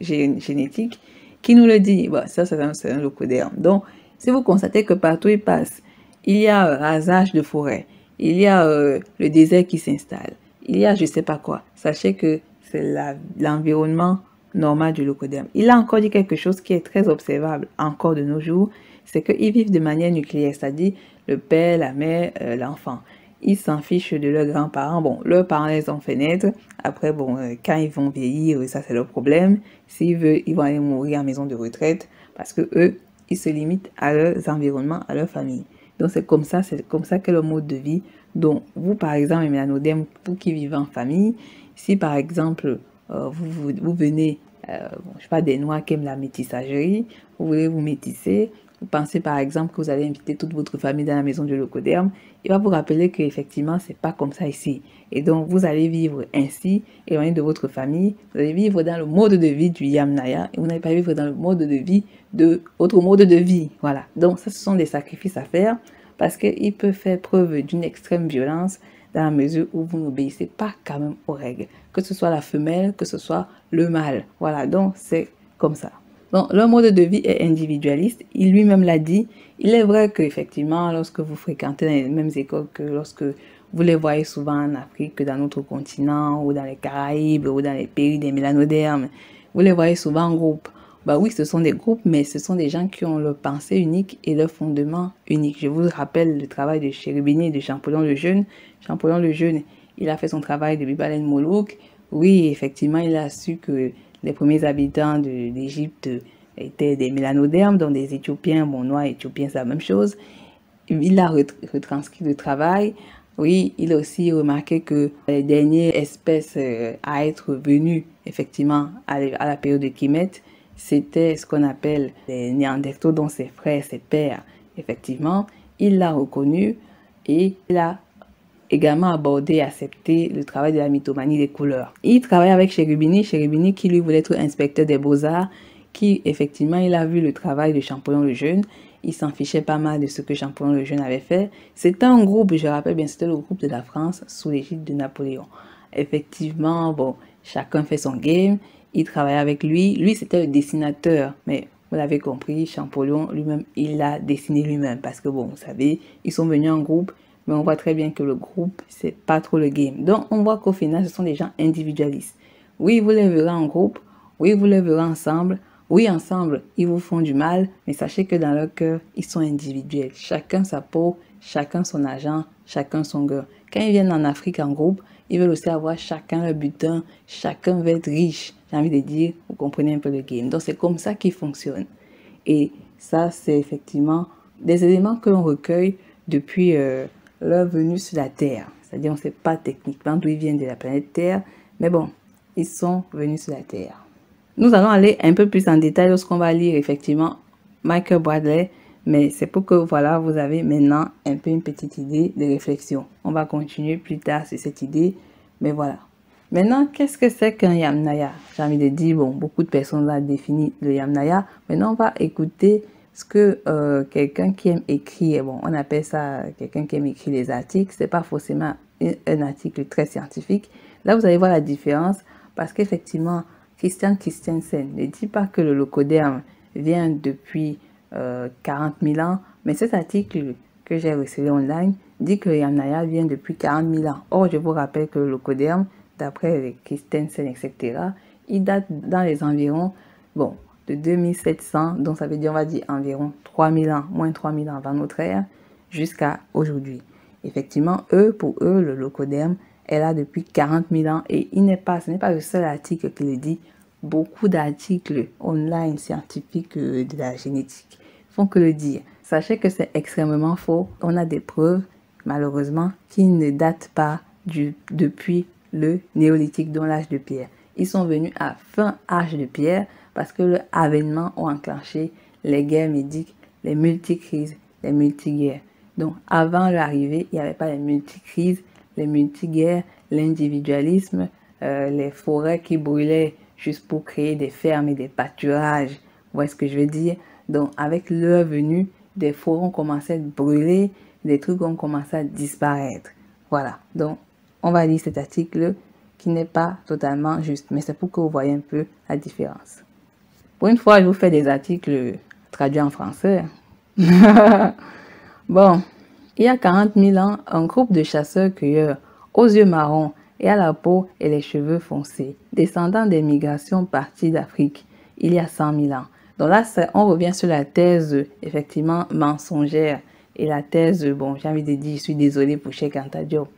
S5: génétique, qui nous le dit. Bon, ça c'est un leucodème. Donc si vous constatez que partout il passe, il y a rasage de forêt, il y a le désert qui s'installe, il y a je sais pas quoi, sachez que c'est l'environnement normal du leucodème. Il a encore dit quelque chose qui est très observable encore de nos jours, c'est qu'ils vivent de manière nucléaire, c'est-à-dire le père, la mère, l'enfant. Ils s'en fichent de leurs grands-parents. Bon, leurs parents les ont fait naître. Après, bon, quand ils vont vieillir, ça c'est leur problème. S'ils veulent, ils vont aller mourir en maison de retraite parce que eux, ils se limitent à leurs environnements, à leur famille. Donc c'est comme ça que le mode de vie. Donc vous, par exemple, Mélanodème, vous qui vivez en famille, si par exemple vous venez, je sais pas, des Noirs qui aiment la métissagerie, vous voulez vous métisser. Vous pensez par exemple que vous allez inviter toute votre famille dans la maison de leucodème, il va vous rappeler qu'effectivement, c'est pas comme ça ici. Et donc, vous allez vivre ainsi, éloigné de votre famille, vous allez vivre dans le mode de vie du Yamnaya, et vous n'allez pas vivre dans le mode de vie de votre mode de vie. Voilà. Donc, ça, ce sont des sacrifices à faire, parce qu'il peut faire preuve d'une extrême violence dans la mesure où vous n'obéissez pas quand même aux règles, que ce soit la femelle, que ce soit le mâle. Voilà, donc c'est comme ça. Donc, leur mode de vie est individualiste. Il lui-même l'a dit. Il est vrai qu'effectivement, lorsque vous fréquentez dans les mêmes écoles que lorsque vous les voyez souvent en Afrique, que dans notre continent, ou dans les Caraïbes, ou dans les pays des mélanodermes, vous les voyez souvent en groupe. Bah oui, ce sont des groupes, mais ce sont des gens qui ont leur pensée unique et leur fondement unique. Je vous rappelle le travail de Cherubini et de Champollion le Jeune. Champollion le Jeune, il a fait son travail de Bibalen Molouk. Oui, effectivement, il a su que les premiers habitants d'Égypte étaient des mélanodermes, donc des Éthiopiens, bon, noirs éthiopiens, c'est la même chose. Il a retranscrit le travail. Oui, il a aussi remarqué que les dernières espèces à être venues, effectivement, à la période de Kemet, c'était ce qu'on appelle les Néandertaux, dont ses frères, ses pères. Effectivement, il l'a reconnu et il a également abordé et accepté le travail de la mythomanie des couleurs. Il travaille avec Cherubini qui lui voulait être inspecteur des beaux-arts, qui effectivement il a vu le travail de Champollion le Jeune, il s'en fichait pas mal de ce que Champollion le Jeune avait fait. C'était un groupe, je rappelle bien, c'était le groupe de la France sous l'égide de Napoléon. Effectivement, bon, chacun fait son game, il travaillait avec lui, c'était le dessinateur, mais vous l'avez compris, Champollion lui-même, il l'a dessiné lui-même, parce que bon, vous savez, ils sont venus en groupe, mais on voit très bien que le groupe, c'est pas trop le game. Donc, on voit qu'au final, ce sont des gens individualistes. Oui, vous les verrez en groupe. Oui, vous les verrez ensemble. Oui, ensemble, ils vous font du mal. Mais sachez que dans leur cœur, ils sont individuels. Chacun sa peau, chacun son argent, chacun son cœur. Quand ils viennent en Afrique en groupe, ils veulent aussi avoir chacun leur butin. Chacun veut être riche. J'ai envie de dire, vous comprenez un peu le game. Donc, c'est comme ça qu'ils fonctionnent. Et ça, c'est effectivement des éléments que l'on recueille depuis leur venue sur la Terre. C'est-à-dire, on ne sait pas techniquement d'où ils viennent de la planète Terre, mais bon, ils sont venus sur la Terre. Nous allons aller un peu plus en détail lorsqu'on va lire effectivement Michael Bradley, mais c'est pour que voilà, vous avez maintenant un peu une petite idée de réflexion. On va continuer plus tard sur cette idée, mais voilà. Maintenant, qu'est-ce que c'est qu'un Yamnaya? J'ai envie de dire, bon, beaucoup de personnes ont défini le Yamnaya. Maintenant, on va écouter ce que quelqu'un qui aime écrire, bon, on appelle ça quelqu'un qui aime écrire des articles, c'est pas forcément un article très scientifique. Là, vous allez voir la différence parce qu'effectivement, Christian Christensen ne dit pas que le locoderme vient depuis 40 000 ans, mais cet article que j'ai reçu online dit que le Yamnaya vient depuis 40 000 ans. Or, je vous rappelle que le locoderme, d'après Christensen, etc., il date dans les environs, bon, de 2700, donc ça veut dire, on va dire, environ 3000 ans, moins 3000 ans avant notre ère, jusqu'à aujourd'hui. Effectivement, pour eux, le locoderme est là depuis 40 000 ans et ce n'est pas le seul article qui le dit. Beaucoup d'articles online scientifiques de la génétique font que le dire. Sachez que c'est extrêmement faux. On a des preuves, malheureusement, qui ne datent pas depuis le néolithique, dont l'âge de pierre. Ils sont venus à fin âge de pierre parce que le avènement ont enclenché les guerres médiques, les multicrises, les multiguerres. Donc, avant leur arrivée, il n'y avait pas les multicrises, les multiguerres, l'individualisme, les forêts qui brûlaient juste pour créer des fermes et des pâturages. Vous voyez ce que je veux dire? Donc, avec leur venue, des forêts ont commencé à brûler, des trucs ont commencé à disparaître. Voilà. Donc, on va lire cet article qui n'est pas totalement juste, mais c'est pour que vous voyez un peu la différence. Pour une fois, je vous fais des articles traduits en français. Bon, il y a 40 000 ans, un groupe de chasseurs-cueilleurs aux yeux marrons et à la peau et les cheveux foncés, descendants des migrations parties d'Afrique, il y a 100 000 ans. Donc là, on revient sur la thèse, effectivement, mensongère. Et la thèse, bon, j'ai envie de dire, je suis désolée pour Cheikh Anta Diop.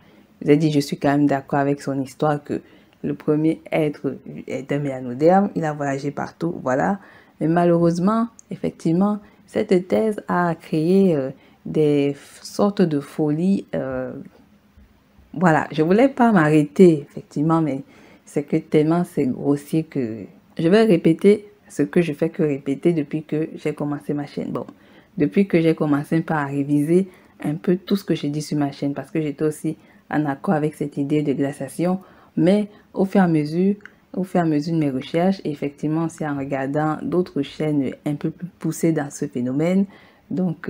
S5: Je vous ai dit, je suis quand même d'accord avec son histoire que le premier être est un mélanoderme, il a voyagé partout, voilà. Mais malheureusement, effectivement, cette thèse a créé des sortes de folies. Voilà, je voulais pas m'arrêter, effectivement, mais c'est que tellement c'est grossier que je vais répéter ce que je fais que répéter depuis que j'ai commencé ma chaîne. Bon, depuis que j'ai commencé par réviser un peu tout ce que j'ai dit sur ma chaîne, parce que j'étais aussi en accord avec cette idée de glaciation, mais au fur et à mesure de mes recherches, et effectivement aussi en regardant d'autres chaînes un peu plus poussées dans ce phénomène, donc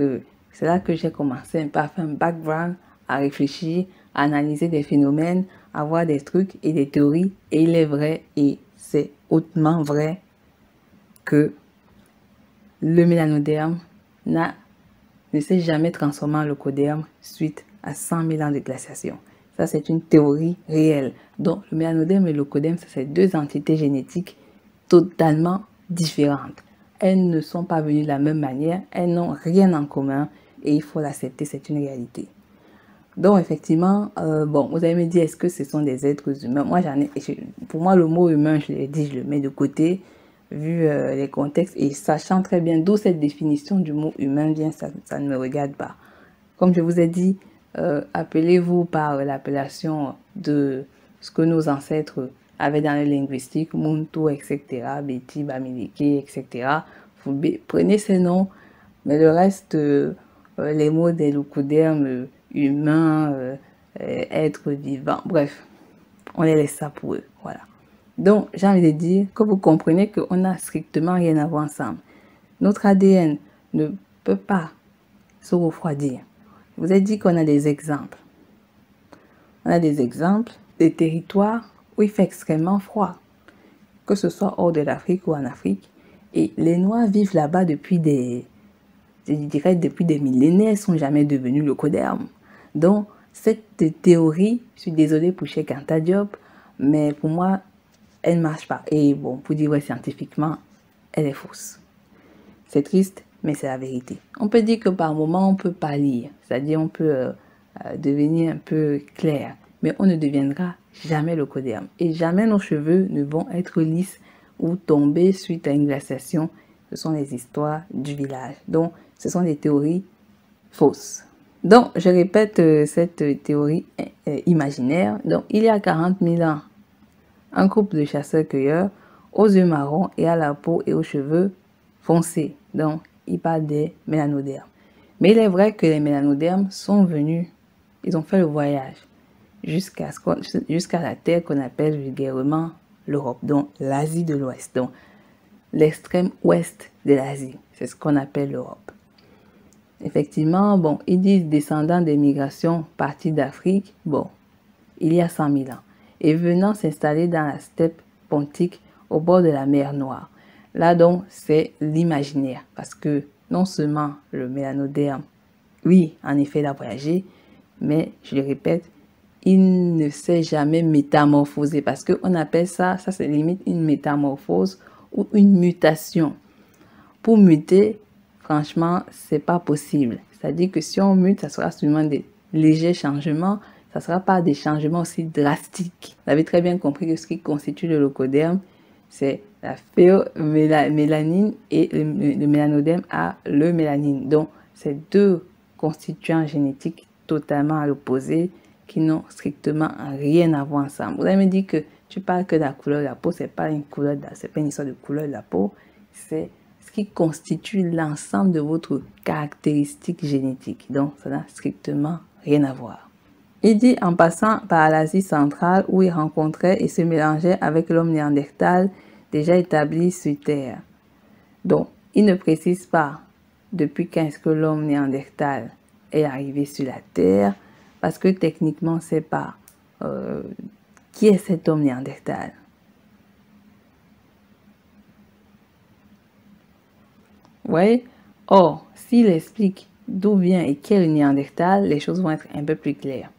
S5: c'est là que j'ai commencé un peu à faire un background à réfléchir, à analyser des phénomènes, à voir des trucs et des théories. Et il est vrai, et c'est hautement vrai, que le mélanoderme ne s'est jamais transformé en leucoderme suite à 100 000 ans de glaciation. Ça, c'est une théorie réelle. Donc, le mélanoderme et le leucoderme, c'est deux entités génétiques totalement différentes. Elles ne sont pas venues de la même manière, elles n'ont rien en commun et il faut l'accepter, c'est une réalité. Donc, effectivement, bon, vous allez me dire, est-ce que ce sont des êtres humains? Moi, pour moi, le mot humain, je l'ai dit, je le mets de côté, vu les contextes et sachant très bien d'où cette définition du mot humain vient, ça ne me regarde pas. Comme je vous ai dit, appelez-vous par l'appellation de ce que nos ancêtres avaient dans les linguistiques, Muntu, etc., Beti, Bamileke, etc. Vous prenez ces noms, mais le reste, les mots des leucodermes, humains, êtres vivants, bref, on les laisse ça pour eux, voilà. Donc, j'ai envie de dire que vous comprenez qu'on n'a strictement rien à voir ensemble. Notre ADN ne peut pas se refroidir. Je vous ai dit qu'on a des exemples. On a des exemples de territoires où il fait extrêmement froid, que ce soit hors de l'Afrique ou en Afrique. Et les Noirs vivent là-bas depuis depuis des millénaires, ne sont jamais devenus leucodermes. Donc, cette théorie, je suis désolée pour Cheikh Anta Diop, mais pour moi, elle ne marche pas. Et bon, pour dire ouais, scientifiquement, elle est fausse. C'est triste, mais c'est la vérité. On peut dire que par moment, on ne peut pas lire. C'est-à-dire, on peut devenir un peu clair. Mais on ne deviendra jamais leucoderme. Et jamais nos cheveux ne vont être lisses ou tomber suite à une glaciation. Ce sont les histoires du village. Donc, ce sont des théories fausses. Donc, je répète cette théorie imaginaire. Donc, il y a 40 000 ans, un groupe de chasseurs-cueilleurs aux yeux marrons et à la peau et aux cheveux foncés. Donc, il parle des mélanodermes. Mais il est vrai que les mélanodermes sont venus, ils ont fait le voyage jusqu'à la terre qu'on appelle vulgairement l'Europe, donc l'Asie de l'Ouest, donc l'extrême ouest de l'Asie. C'est ce qu'on appelle l'Europe. Effectivement, bon, ils disent descendants des migrations partis d'Afrique, bon, il y a 100 000 ans, et venant s'installer dans la steppe pontique au bord de la mer Noire. Là donc, c'est l'imaginaire, parce que non seulement le mélanoderme, oui, en effet, il a voyagé, mais je le répète, il ne s'est jamais métamorphosé, parce qu'on appelle ça c'est limite une métamorphose ou une mutation. Pour muter, franchement, c'est pas possible. C'est-à-dire que si on mute, ça sera seulement des légers changements, ça ne sera pas des changements aussi drastiques. Vous avez très bien compris que ce qui constitue le leucoderme, c'est la phéomélanine et le mélanoderme a le mélanine. Donc, c'est deux constituants génétiques totalement à l'opposé qui n'ont strictement rien à voir ensemble. Vous allez me dire que tu parles que de la couleur de la peau, c'est pas une histoire de couleur de la peau, c'est ce qui constitue l'ensemble de votre caractéristique génétique. Donc, ça n'a strictement rien à voir. Il dit en passant par l'Asie centrale où il rencontrait et se mélangeait avec l'homme néandertal déjà établi sur Terre. Donc, il ne précise pas depuis quand est-ce que l'homme néandertal est arrivé sur la Terre, parce que techniquement, c'est pas qui est cet homme néandertal. Vous voyez? Or, s'il explique d'où vient et qui est le néandertal, les choses vont être un peu plus claires.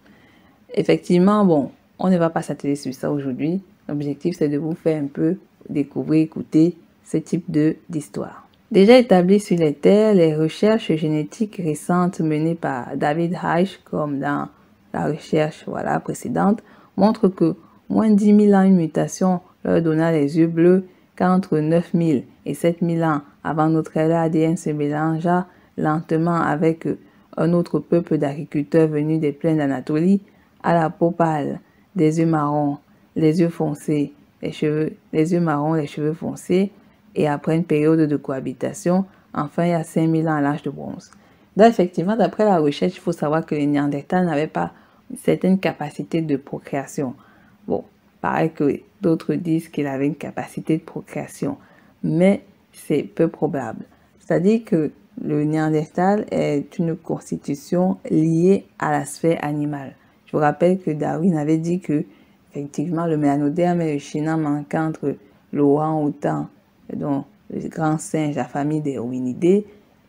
S5: Effectivement, bon, on ne va pas s'atteler sur ça aujourd'hui. L'objectif, c'est de vous faire un peu découvrir, écouter ce type d'histoire. Déjà établi sur les terres, les recherches génétiques récentes menées par David Reich, comme dans la recherche précédente, montrent que moins de 10 000 ans, une mutation leur donna les yeux bleus, qu'entre 9 000 et 7 000 ans avant notre ère, l'ADN se mélangea lentement avec un autre peuple d'agriculteurs venus des plaines d'Anatolie, à la peau pâle, des yeux marrons, les yeux foncés, les yeux marrons, les cheveux foncés, et après une période de cohabitation, enfin il y a 5000 ans à l'âge de bronze. Donc effectivement, d'après la recherche, il faut savoir que les Néandertals n'avaient pas une certaine capacité de procréation. Bon, pareil que d'autres disent qu'il avait une capacité de procréation, mais c'est peu probable. C'est-à-dire que le Néandertal est une constitution liée à la sphère animale. Je vous rappelle que Darwin avait dit que, effectivement, le mélanoderme est le chaînon manquant entre le orang-outan, donc le grand singe, la famille des hominidés,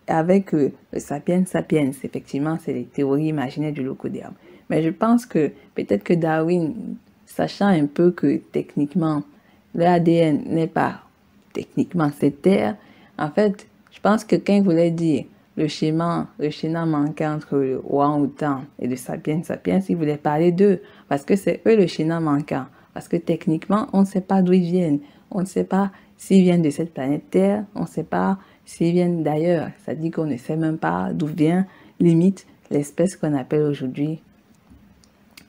S5: avec le sapiens sapiens. Effectivement, c'est les théories imaginaires du locoderme. Mais je pense que peut-être que Darwin, sachant un peu que techniquement, l'ADN n'est pas techniquement cette terre, en fait, je pense que quand il voulait dire le schéma manquant entre le orang-outan et le sapiens sapiens, il voulait parler d'eux, parce que c'est eux le schéma manquant. Parce que techniquement, on ne sait pas d'où ils viennent. On ne sait pas s'ils viennent de cette planète Terre, on ne sait pas s'ils viennent d'ailleurs. Ça dit qu'on ne sait même pas d'où vient, limite, l'espèce qu'on appelle aujourd'hui,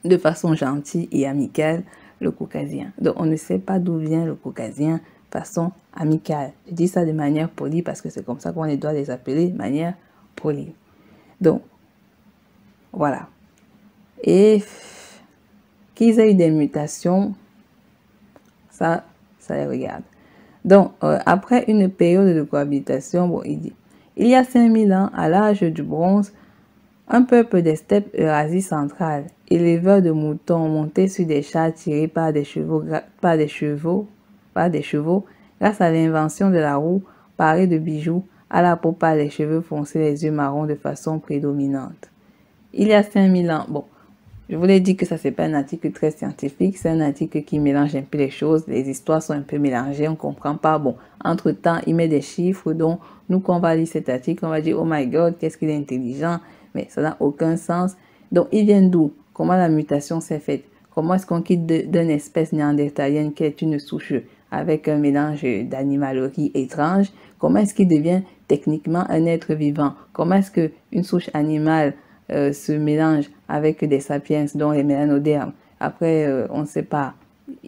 S5: de façon gentille et amicale, le caucasien. Donc, on ne sait pas d'où vient le caucasien de façon amicale. Je dis ça de manière polie parce que c'est comme ça qu'on doit les appeler, de manière polie. Donc, voilà. Et qu'ils aient eu des mutations, ça les regarde. Donc, après une période de cohabitation, bon, il dit, il y a 5000 ans, à l'âge du bronze, un peuple des steppes Eurasie centrale, éleveurs de moutons montés sur des chars tirés par des chevaux, grâce à l'invention de la roue, parée de bijoux, à la peau pâle, les cheveux foncés, les yeux marrons de façon prédominante. Il y a 5000 ans, bon, je vous l'ai dit que ça c'est pas un article très scientifique, c'est un article qui mélange un peu les choses, les histoires sont un peu mélangées, on comprend pas, bon, entre temps il met des chiffres, donc nous quand on va lire cet article, on va dire oh my god, qu'est-ce qu'il est intelligent, mais ça n'a aucun sens. Donc il vient d'où? Comment la mutation s'est faite? Comment est-ce qu'on quitte d'une espèce néandertalienne qui est une souche avec un mélange d'animalerie étrange? Comment est-ce qu'il devient techniquement un être vivant? Comment est-ce qu'une souche animale se mélange avec des sapiens, dont les mélanodermes? Après, on ne sait pas.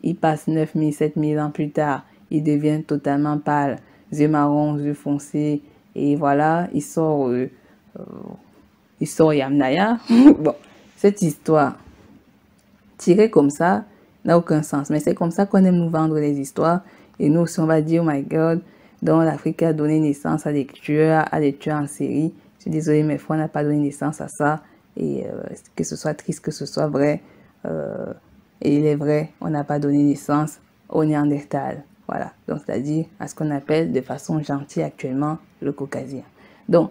S5: Il passe 9000, 7000 ans plus tard. Il devient totalement pâle, yeux marrons, yeux foncés. Et voilà, il sort Yamnaya. Bon, cette histoire tirée comme ça n'a aucun sens. Mais c'est comme ça qu'on aime nous vendre les histoires. Et nous aussi, on va dire, oh my god, donc l'Afrique a donné naissance à des tueurs en série. Je suis désolée, mais on n'a pas donné naissance à ça. Et que ce soit triste, que ce soit vrai. Et il est vrai, on n'a pas donné naissance au Néandertal. Voilà, donc c'est-à-dire à ce qu'on appelle de façon gentille actuellement le caucasien. Donc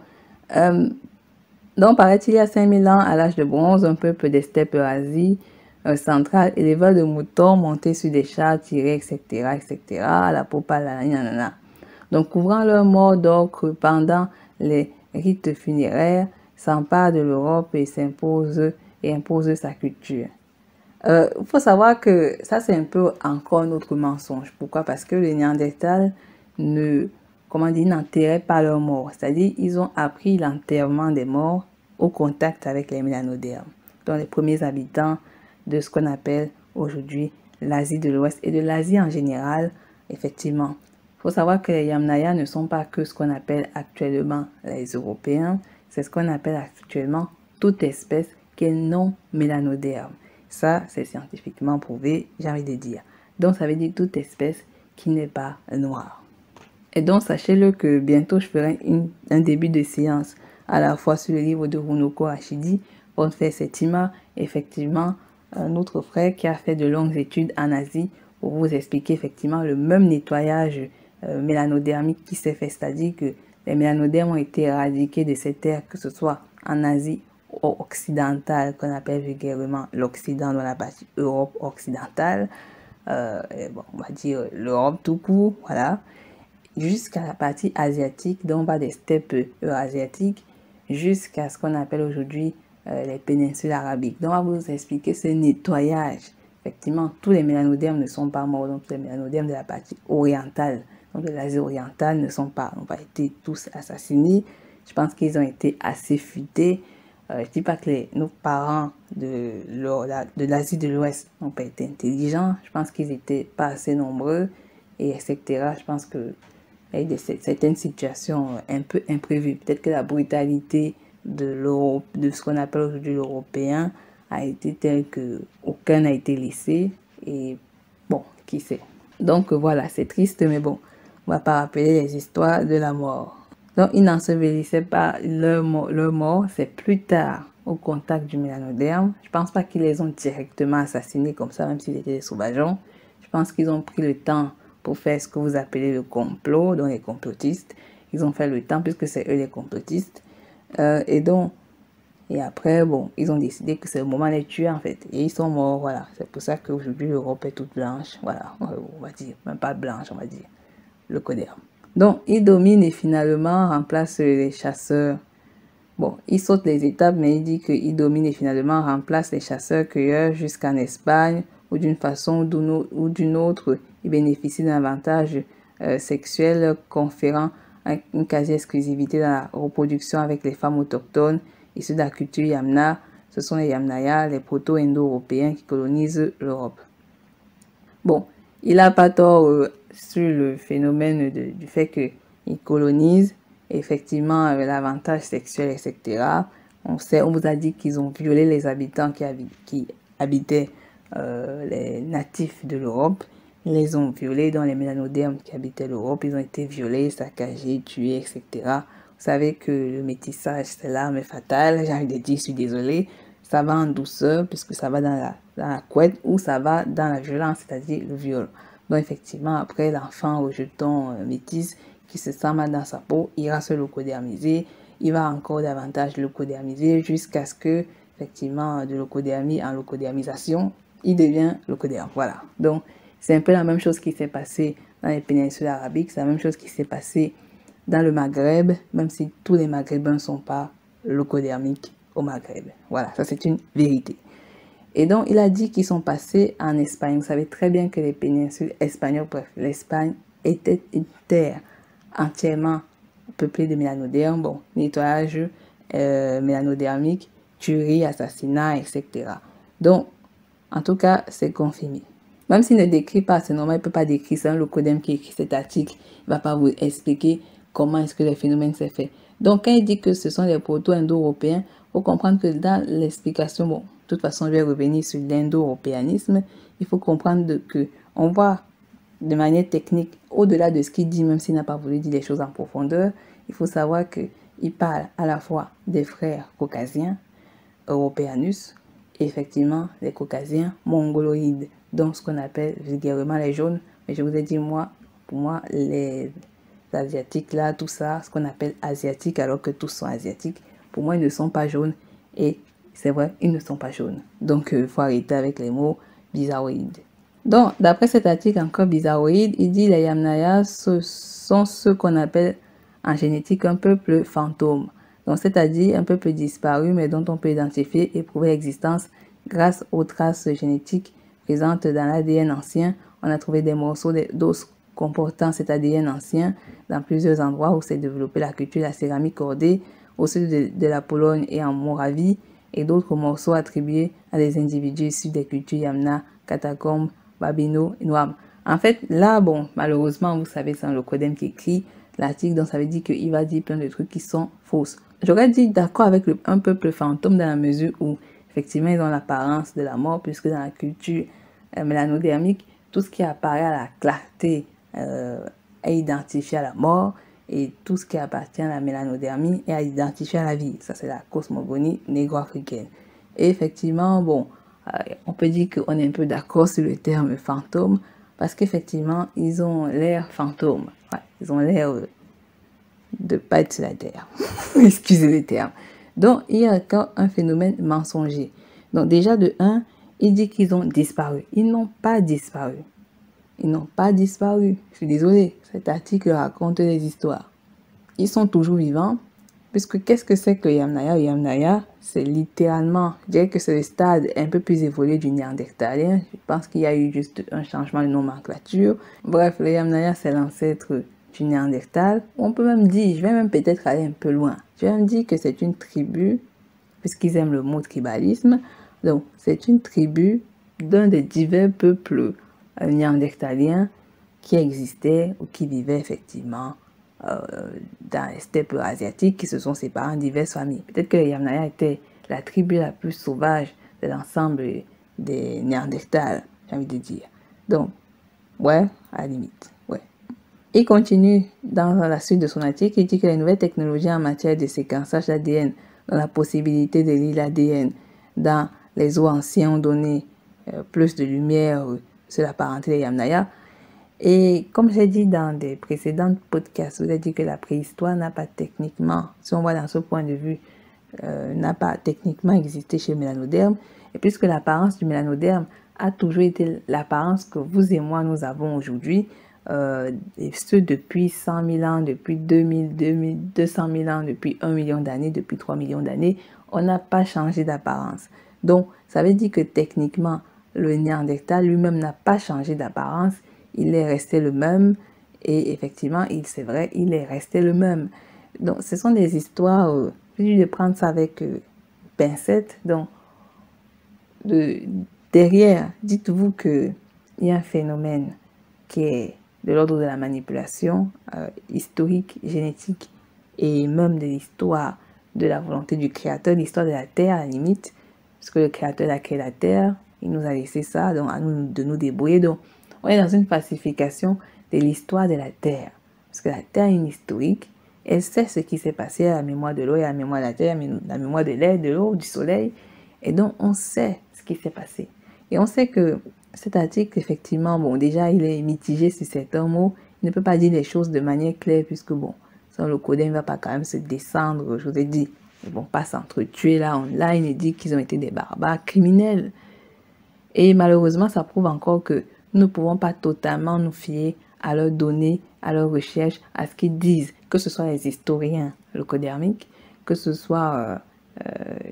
S5: paraît-il, il y a 5000 ans, à l'âge de bronze, un peuple des steppes Eurasie centrale, éleveur de moutons montés sur des chars tirés, etc., etc., à la peau pâle, nanana. Donc, couvrant leur mort d'ocre pendant les rites funéraires, s'empare de l'Europe et impose sa culture. Il faut savoir que ça, c'est un peu encore un autre mensonge. Pourquoi? Parce que les Néandertals n'enterraient pas leurs morts. C'est-à-dire, ils ont appris l'enterrement des morts au contact avec les mélanodermes. Donc, les premiers habitants de ce qu'on appelle aujourd'hui l'Asie de l'Ouest et de l'Asie en général, effectivement. Il faut savoir que les Yamnaya ne sont pas que ce qu'on appelle actuellement les Européens, c'est ce qu'on appelle actuellement toute espèce qui est non mélanoderme. Ça, c'est scientifiquement prouvé, j'ai envie de dire. Donc, ça veut dire toute espèce qui n'est pas noire. Et donc, sachez-le que bientôt, je ferai un début de séance à la fois sur le livre de Runoko Hashidi, Bonfer Setima, effectivement, un autre frère qui a fait de longues études en Asie pour vous expliquer effectivement le même nettoyage mélanodermique qui s'est fait, c'est-à-dire que les mélanodermes ont été éradiqués de cette terre, que ce soit en Asie occidentale, qu'on appelle vulgairement l'Occident dans la partie Europe occidentale, on va dire l'Europe tout court, voilà, jusqu'à la partie asiatique, donc pas des steppes eurasiatiques, jusqu'à ce qu'on appelle aujourd'hui les péninsules arabiques. Donc, on va vous expliquer ce nettoyage. Effectivement, tous les mélanodermes ne sont pas morts, donc tous les mélanodermes de la partie orientale, donc de l'Asie orientale, n'ont pas été tous assassinés. Je pense qu'ils ont été assez futés. Je ne dis pas que nos parents de l'Asie de l'Ouest n'ont pas été intelligents. Je pense qu'ils n'étaient pas assez nombreux, et etc. Je pense qu'il y a eu certaines situations un peu imprévues. Peut-être que la brutalité de l'Europe, de ce qu'on appelle aujourd'hui l'Européen, a été telle que aucun n'a été laissé. Et bon, qui sait. Donc voilà, c'est triste, mais bon, on ne va pas rappeler les histoires de la mort. Donc, ils n'ensevelissaient pas leur mort, c'est plus tard, au contact du mélanoderme. Je pense pas qu'ils les ont directement assassinés comme ça, même s'ils étaient des sauvageons. Je pense qu'ils ont pris le temps pour faire ce que vous appelez le complot, donc les complotistes. Ils ont fait le temps, puisque c'est eux les complotistes. Et après, bon, ils ont décidé que c'est le moment de les tuer, en fait. Et ils sont morts, voilà. C'est pour ça qu'aujourd'hui, l'Europe est toute blanche. Voilà, on va dire. Même pas blanche, on va dire. Le coderme. Donc, ils dominent et finalement remplacent les chasseurs. Bon, ils sautent les étapes, mais il dit qu'ils dominent et finalement remplacent les chasseurs-cueilleurs jusqu'en Espagne, ou d'une façon ou d'une autre, ils bénéficient d'un avantage sexuel conférant une quasi-exclusivité dans la reproduction avec les femmes autochtones issues de la culture Yamna. Ce sont les Yamnaya, les proto-indo-européens qui colonisent l'Europe. Bon, il n'a pas tort sur le phénomène du fait qu'ils colonisent. Effectivement, l'avantage sexuel, etc. On vous a dit qu'ils ont violé les habitants qui habitaient les natifs de l'Europe. Ils les ont violés dans les mélanodermes qui habitaient l'Europe. Ils ont été violés, saccagés, tués, etc. Vous savez que le métissage, c'est l'arme fatale. J'ai envie de dire, je suis désolée. Ça va en douceur, puisque ça va dans la couette, ou ça va dans la violence, c'est-à-dire le viol. Donc, effectivement, après, l'enfant au jeton métis qui se sent mal dans sa peau, ira se leucodermiser. Il va encore davantage leucodermiser jusqu'à ce que, effectivement, de leucodermie en leucodermisation, il devient leucoderme. Voilà. Donc, c'est un peu la même chose qui s'est passée dans les péninsules arabiques. C'est la même chose qui s'est passée dans le Maghreb, même si tous les Maghrébins ne sont pas leucodermiques au Maghreb. Voilà, ça c'est une vérité. Et donc, il a dit qu'ils sont passés en Espagne. Vous savez très bien que les péninsules espagnoles, bref, l'Espagne était une terre entièrement peuplée de mélanodermes. Bon, nettoyage mélanodermique, tuerie, assassinat, etc. Donc, en tout cas, c'est confirmé. Même s'il ne décrit pas, c'est normal, il ne peut pas décrire, c'est un leucodème qui écrit cet article. Il ne va pas vous expliquer comment est-ce que le phénomène s'est fait. Donc, quand il dit que ce sont les proto-indo-européens, il faut comprendre que dans l'explication, bon, de toute façon, je vais revenir sur l'indo-européanisme, il faut comprendre que on voit de manière technique, au-delà de ce qu'il dit, même s'il n'a pas voulu dire les choses en profondeur, il faut savoir qu'il parle à la fois des frères caucasiens, Europeanus, et effectivement les caucasiens mongoloïdes, donc ce qu'on appelle vulgairement les jaunes. Mais je vous ai dit, pour moi, les asiatiques là, tout ça, ce qu'on appelle asiatiques, alors que tous sont asiatiques, pour moi, ils ne sont pas jaunes. Et c'est vrai, ils ne sont pas jaunes. Donc, il faut arrêter avec les mots bizarroïdes. Donc, d'après cet article encore bizarroïde, il dit les Yamnaya sont ceux qu'on appelle en génétique un peuple fantôme. Donc, c'est-à-dire un peuple disparu, mais dont on peut identifier et prouver l'existence grâce aux traces génétiques présentes dans l'ADN ancien. On a trouvé des morceaux d'os comportant cet ADN ancien dans plusieurs endroits où s'est développée la culture de la céramique cordée, au sud de la Pologne et en Moravie, et d'autres morceaux attribués à des individus issus des cultures Yamna, Katakombe, Babino et Noam. En fait, là, bon, malheureusement, vous savez, c'est un leucodème qui écrit l'article, donc ça veut dire qu'il va dire plein de trucs qui sont fausses. J'aurais dit d'accord avec un peuple fantôme dans la mesure où, effectivement, ils ont l'apparence de la mort, puisque dans la culture mélanodermique, tout ce qui apparaît à la clarté est identifié à la mort, et tout ce qui appartient à la mélanodermie est identifié à la vie. Ça, c'est la cosmogonie négro-africaine. Et effectivement, bon, on peut dire qu'on est un peu d'accord sur le terme fantôme, parce qu'effectivement, ils ont l'air fantôme. Ouais, ils ont l'air de pas être sur la terre. Excusez le terme. Donc, il y a encore un phénomène mensonger. Donc, déjà, de 1, il dit qu'ils ont disparu. Ils n'ont pas disparu. Ils n'ont pas disparu. Je suis désolée, cet article raconte des histoires. Ils sont toujours vivants, puisque qu'est-ce que c'est que le Yamnaya? Le Yamnaya, c'est littéralement, je dirais que c'est le stade un peu plus évolué du néandertalien. Je pense qu'il y a eu juste un changement de nomenclature. Bref, le Yamnaya, c'est l'ancêtre du néandertal. On peut même dire, je vais même peut-être aller un peu loin. Je vais même dire que c'est une tribu, puisqu'ils aiment le mot tribalisme. Donc, c'est une tribu d'un des divers peuples néandertaliens qui existaient ou qui vivaient effectivement dans les steppes asiatiques, qui se sont séparés en diverses familles. Peut-être que les Yamnaya étaient la tribu la plus sauvage de l'ensemble des Néandertals, j'ai envie de dire. Donc, ouais, à la limite, ouais. Il continue dans la suite de son article, il dit que les nouvelles technologies en matière de séquençage d'ADN, dans la possibilité de lire l'ADN dans les os anciens ont donné plus de lumière sur la parenté des Yamnaya. Et comme j'ai dit dans des précédents podcasts, vous avez dit que la préhistoire n'a pas techniquement, si on voit dans ce point de vue, n'a pas techniquement existé chez le mélanoderme. Et puisque l'apparence du mélanoderme a toujours été l'apparence que vous et moi nous avons aujourd'hui, et ce depuis 100 000 ans, depuis 2000, 200 000 ans, depuis 1 million d'années, depuis 3 millions d'années, on n'a pas changé d'apparence. Donc, ça veut dire que techniquement, le Néandertal lui-même n'a pas changé d'apparence, il est resté le même, et effectivement, c'est vrai, il est resté le même. Donc, ce sont des histoires, je vais de prendre ça avec pincette. Donc, derrière, dites-vous qu'il y a un phénomène qui est de l'ordre de la manipulation historique, génétique et même de l'histoire de la volonté du créateur, l'histoire de la terre à la limite, parce que le créateur a créé la terre, il nous a laissé ça, donc à nous de nous débrouiller. Donc on est dans une falsification de l'histoire de la terre, parce que la terre est une historique, elle sait ce qui s'est passé à la mémoire de l'eau et à la mémoire de la terre, à la mémoire de l'air, de l'eau, du soleil, et donc on sait ce qui s'est passé. Et on sait que cet article, effectivement, bon, déjà, il est mitigé sur certains mots. Il ne peut pas dire les choses de manière claire, puisque, bon, sans le codin, il ne va pas quand même se descendre. Je vous ai dit, ils ne vont pas s'entretuer là, online, et dire qu'ils ont été des barbares criminels. Et malheureusement, ça prouve encore que nous ne pouvons pas totalement nous fier à leurs données, à leurs recherches, à ce qu'ils disent, que ce soit les historiens locodermiques, que ce soit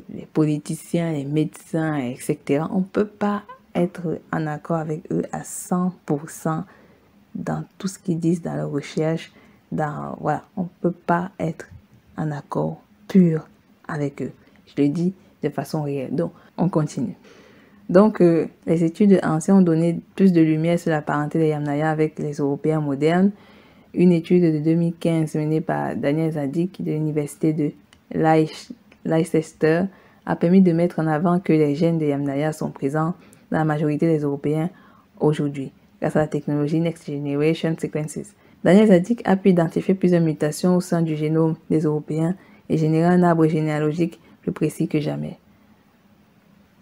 S5: les politiciens, les médecins, etc. On ne peut pas être en accord avec eux à 100% dans tout ce qu'ils disent dans leurs recherches. Voilà, on ne peut pas être en accord pur avec eux. Je le dis de façon réelle. Donc, on continue. Donc, les études anciennes ont donné plus de lumière sur la parenté des Yamnaya avec les Européens modernes. Une étude de 2015 menée par Daniel Zadik de l'université de Leicester a permis de mettre en avant que les gènes des Yamnaya sont présents dans la majorité des Européens aujourd'hui, grâce à la technologie Next Generation Sequences. Daniel Zadik a pu identifier plusieurs mutations au sein du génome des Européens et générer un arbre généalogique plus précis que jamais.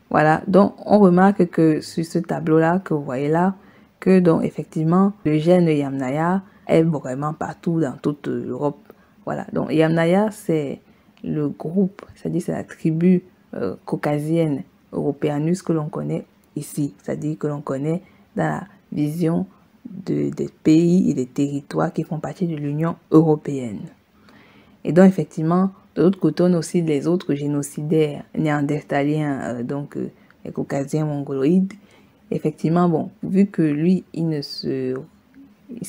S5: Voilà, donc on remarque que sur ce tableau-là que vous voyez là, que donc effectivement le gène de Yamnaya est vraiment partout dans toute l'Europe. Voilà, donc Yamnaya c'est le groupe, c'est-à-dire c'est la tribu caucasienne Europeanus que l'on connaît ici, c'est-à-dire que l'on connaît dans la vision des pays et des territoires qui font partie de l'Union européenne. Et donc effectivement, de l'autre côté, on a aussi les autres génocidaires néandertaliens, les caucasiens mongoloïdes. Effectivement, bon, vu que lui, il se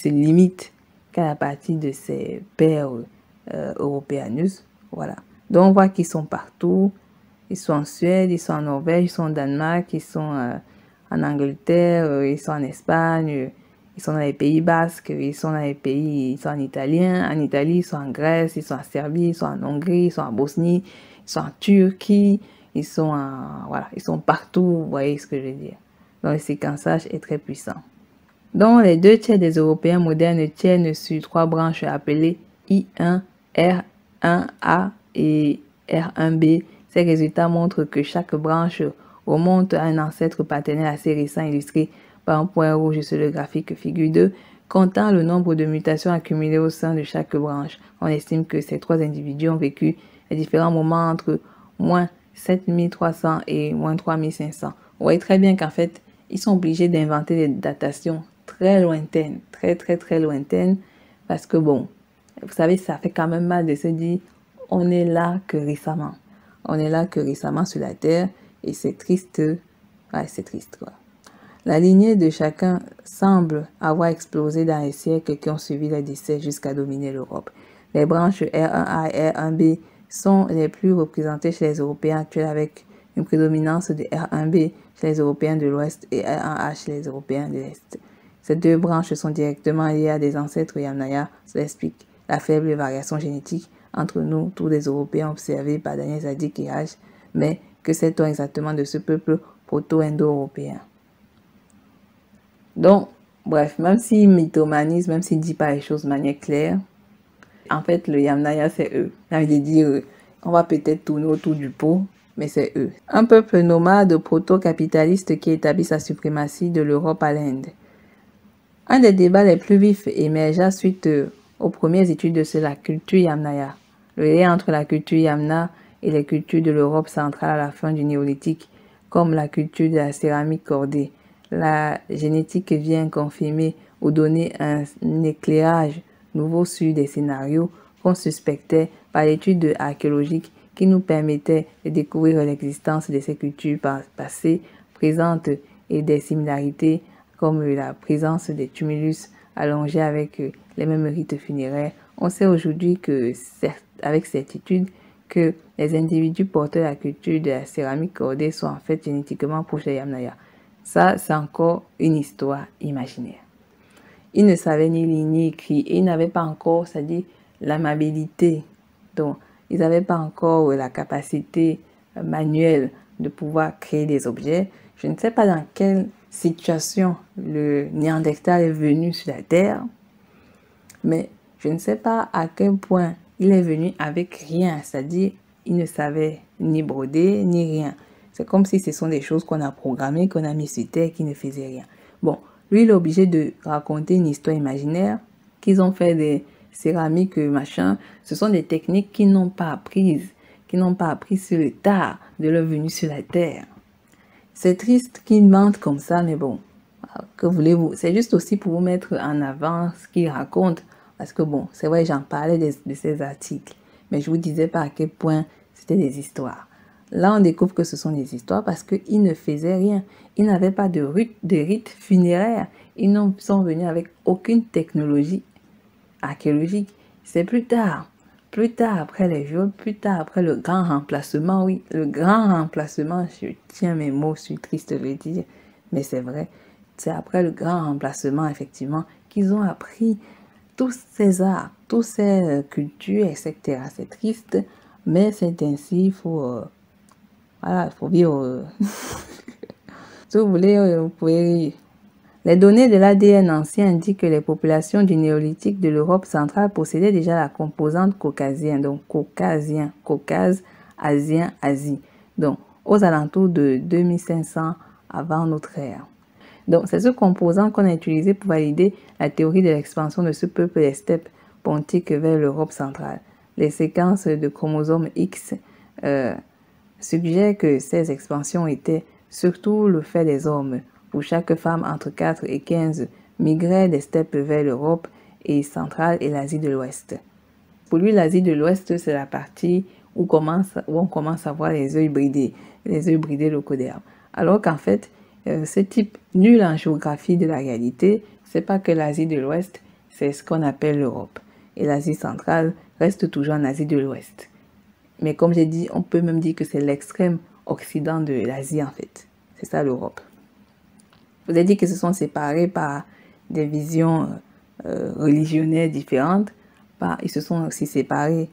S5: limite qu'à la partie de ses pairs européanus, voilà. Donc on voit qu'ils sont partout. Ils sont en Suède, ils sont en Norvège, ils sont au Danemark, ils sont en Angleterre, ils sont en Espagne, ils sont dans les Pays Basques, ils sont dans les pays, ils sont en Italie, ils sont en Grèce, ils sont en Serbie, ils sont en Hongrie, ils sont en Bosnie, ils sont en Turquie, ils sont voilà, ils sont partout, vous voyez ce que je veux dire. Donc le séquençage est très puissant. Donc les 2 tiers des Européens modernes tiennent sur 3 branches appelées I1, R1A et R1B. Ces résultats montrent que chaque branche remonte à un ancêtre paternel assez récent illustré par un point rouge sur le graphique figure 2, comptant le nombre de mutations accumulées au sein de chaque branche. On estime que ces 3 individus ont vécu à différents moments entre moins 7300 et moins 3500. Vous voyez très bien qu'en fait, ils sont obligés d'inventer des datations très lointaines, très lointaines, parce que bon, vous savez, ça fait quand même mal de se dire, on est là que récemment. On est là que récemment sur la Terre, et c'est triste. Ouais, c'est triste, quoi. La lignée de chacun semble avoir explosé dans les siècles qui ont suivi les décès jusqu'à dominer l'Europe. Les branches R1A et R1B sont les plus représentées chez les Européens actuels avec une prédominance de R1B chez les Européens de l'Ouest et R1A chez les Européens de l'Est. Ces 2 branches sont directement liées à des ancêtres Yamnaya. Cela explique la faible variation génétique entre nous, tous les Européens observés par Daniel Zadik et H, mais que sait-on exactement de ce peuple proto-indo-européen? Donc, Bref, même s'il mythomanise, même s'il ne dit pas les choses de manière claire, en fait, le Yamnaya, c'est eux. J'ai envie de dire, on va peut-être tourner autour du pot, mais c'est eux. Un peuple nomade proto-capitaliste qui établit sa suprématie de l'Europe à l'Inde. Un des débats les plus vifs émergea suite aux premières études de la culture Yamnaya. Le lien entre la culture Yamna et les cultures de l'Europe centrale à la fin du néolithique, comme la culture de la céramique cordée. La génétique vient confirmer ou donner un éclairage nouveau sur des scénarios qu'on suspectait par l'étude archéologique qui nous permettait de découvrir l'existence de ces cultures passées, présentes et des similarités comme la présence des tumulus allongés avec les mêmes rites funéraires. On sait aujourd'hui que, avec certitude, que les individus porteurs de la culture de la céramique cordée sont en fait génétiquement proches des Yamnaya. Ça, c'est encore une histoire imaginaire. Ils ne savaient ni lire ni écrire et ils n'avaient pas encore, c'est-à-dire l'amabilité. Donc, ils n'avaient pas encore la capacité manuelle de pouvoir créer des objets. Je ne sais pas dans quelle situation le Néandertal est venu sur la Terre, mais je ne sais pas à quel point il est venu avec rien, c'est-à-dire il ne savait ni broder ni rien. C'est comme si ce sont des choses qu'on a programmées, qu'on a mis sur Terre, qui ne faisaient rien. Bon, lui, il est obligé de raconter une histoire imaginaire, qu'ils ont fait des céramiques, machin. Ce sont des techniques qu'ils n'ont pas apprises, sur le tard de leur venue sur la Terre. C'est triste qu'ils mentent comme ça, mais bon, que voulez-vous? C'est juste aussi pour vous mettre en avant ce qu'ils racontent. Parce que bon, c'est vrai, j'en parlais de ces articles, mais je vous disais pas à quel point c'était des histoires. Là, on découvre que ce sont des histoires parce qu'ils ne faisaient rien. Ils n'avaient pas de rites funéraires. Ils ne sont venus avec aucune technologie archéologique. C'est plus tard après les jours, plus tard après le grand remplacement, oui, le grand remplacement, je tiens mes mots, je suis triste de le dire, mais c'est vrai. C'est après le grand remplacement, effectivement, qu'ils ont appris tous ces arts, toutes ces cultures, etc. C'est triste, mais c'est ainsi, il faut... voilà, il faut vivre. Si vous voulez, vous pouvez rire. Les données de l'ADN ancien indiquent que les populations du néolithique de l'Europe centrale possédaient déjà la composante caucasienne, donc caucasien, Caucase, asien, Asie, donc aux alentours de 2500 avant notre ère. Donc c'est ce composant qu'on a utilisé pour valider la théorie de l'expansion de ce peuple des steppes pontiques vers l'Europe centrale. Les séquences de chromosomes X suggèrent que ces expansions étaient surtout le fait des hommes. Pour chaque femme entre 4 et 15 migrait des steppes vers l'Europe et centrale et l'Asie de l'Ouest. Pour lui, l'Asie de l'Ouest, c'est la partie où on commence à voir les œufs bridés locodéens. Alors qu'en fait, ce type nul en géographie de la réalité, c'est pas que l'Asie de l'Ouest, c'est ce qu'on appelle l'Europe. Et l'Asie centrale reste toujours en Asie de l'Ouest. Mais comme j'ai dit, on peut même dire que c'est l'extrême occident de l'Asie en fait. C'est ça l'Europe. Je vous ai dit qu'ils se sont séparés par des visions religionnaires différentes. Ils se sont aussi séparés